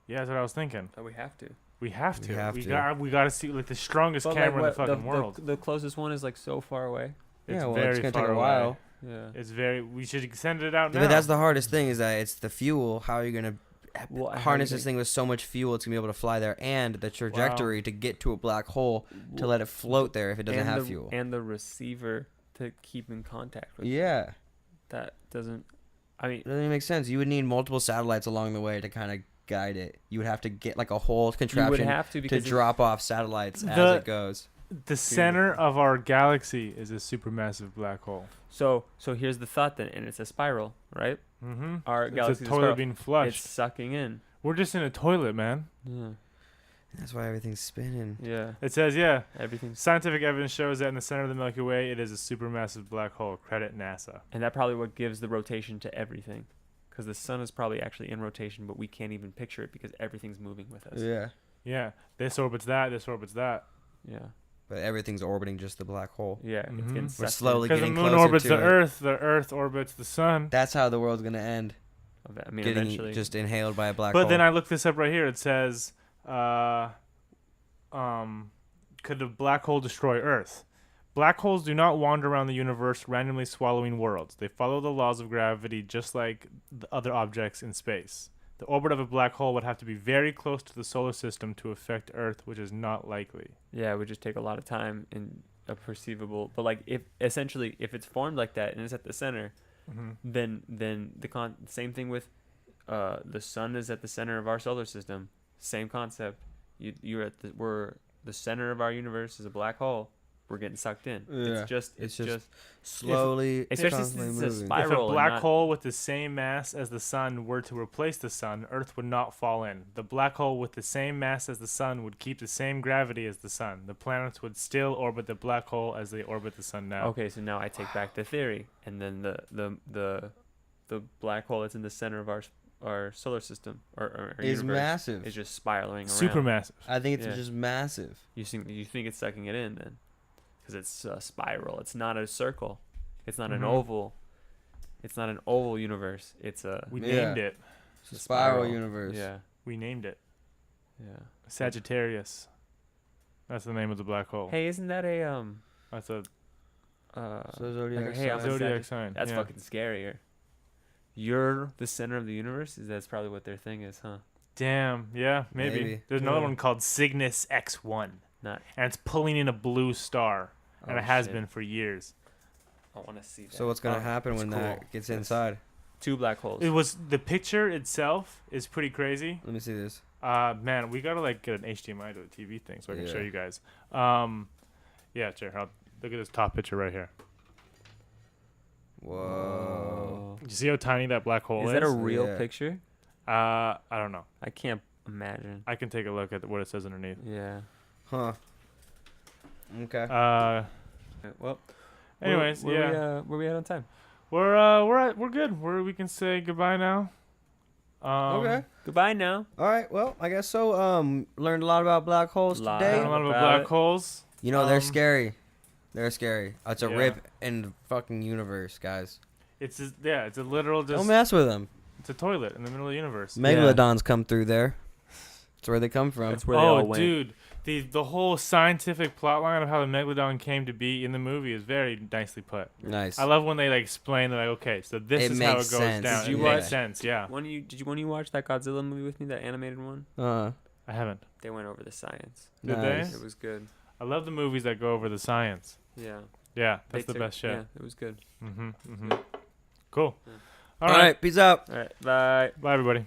Yeah, that's what I was thinking. But we have to. We have to. We have to. We got to see like the strongest But, camera like, in the fucking world. The closest one is like so far away. It's Yeah, well, very it's gonna far take a away. while. Yeah. It's very. We should send it out now. But that's the hardest thing is that it's the fuel. How are you gonna Well, how harness do you this thing with so much fuel? It's gonna be able to fly there, and the trajectory to get to a black hole to let it float there if it doesn't and have the, fuel. and the receiver to keep in contact with. Yeah, That doesn't. I mean, it doesn't even make sense. You would need multiple satellites along the way to kind of guide it. You would have to get like a whole you would contraption have to to because drop off satellites The- as it goes. The center of our galaxy is a supermassive black hole. so here's the thought then, and it's a spiral, right? Mm-hmm. Our It's galaxy a is a toilet spiral. being flushed. It's sucking in. We're just in a toilet, man. Yeah. That's why everything's spinning. Yeah. It says, yeah. Everything's. Scientific evidence shows that in the center of the Milky Way, it is a supermassive black hole. Credit NASA. And that probably what gives the rotation to everything, because the sun is probably actually in rotation, but we can't even picture it because everything's moving with us. Yeah, Yeah. This orbits that. This orbits that. Yeah. but everything's orbiting just the black hole. Yeah. It's Mhm. getting We're sucked in. slowly Because the getting moon closer orbits to the it. Earth. The Earth orbits the sun. That's how the world's gonna end. I mean, Getting eventually. just inhaled by a black But hole. then I looked this up right here. It says, could a black hole destroy Earth? Black holes do not wander around the universe randomly swallowing worlds. They follow the laws of gravity just like the other objects in space. The orbit of a black hole would have to be very close to the solar system to affect Earth, which is not likely. Yeah, it would just take a lot of time and a perceivable. But like, if essentially if it's formed like that and it's at the center, Mm-hmm. then the same thing with the sun is at the center of our solar system. Same concept. You're at we're the center of our universe is a black hole. We're getting sucked in. Yeah. It's just slowly, especially constantly since it's a moving. spiral. If a and black not- hole with the same mass as the sun were to replace the sun, Earth would not fall in. The black hole with the same mass as the sun would keep the same gravity as the sun. The planets would still orbit the black hole as they orbit the sun now. Okay, so now I take back the theory, and then the black hole that's in the center of our solar system or our Is universe massive. is just spiraling around. Supermassive. I think it's Yeah. just massive. You think it's sucking it in then, because it's a spiral. It's not a circle. It's not an Mhm. oval. It's not an oval universe. It's a We Yeah. named it. It's a spiral spiral. universe. yeah, We named it. yeah. Sagittarius. That's the name of the black hole. Hey, isn't that a That's a So zodiac hey, I'm a sign. zodiac Sag- sign. That's yeah. fucking scarier. you're the center of the universe. That's probably what their thing is, huh? Damn. Yeah, maybe. There's another one called Cygnus X1. Not. And it's pulling in a blue star. And it has shit. been for years. I want to see that. So what's gonna happen when that gets inside? 2 black holes. It was the picture itself is pretty crazy. Let me see this. Man, we gotta like get an HDMI to the TV thing so I can show you guys. Yeah, sure. Look at this top picture right here. Whoa. You see how tiny that black hole is? Is that a real picture? I don't know. I can't imagine. I can take a look at what it says underneath. Yeah. Huh. Okay. Well. Anyways, where we at on time? We're good. We can say goodbye now. Okay. Goodbye now. All right. Well, I guess so. Learned a lot about black holes today. A lot about black holes. You know, they're scary. They're scary. It's a Yeah. rip in the fucking universe, guys. It's a literal just. Don't mess with them. It's a toilet in the middle of the universe. Megalodons come through there. That's where they come from. That's where they all went. Dude, the whole scientific plot line of how the megalodon came to be in the movie is very nicely put. Nice. I love when they like explain. They're like, okay, so this is how it makes goes sense. down. Did you It makes watch- sense? Yeah. When you watch that Godzilla movie with me, that animated one? I haven't. They went over the science. Did Nice. they? It was good. I love the movies that go over the science. Yeah. Yeah, that's the best shit. Yeah, it was good. Mm-hmm. Cool. Yeah. All All right. right. Peace out. All right. Bye. Bye, everybody.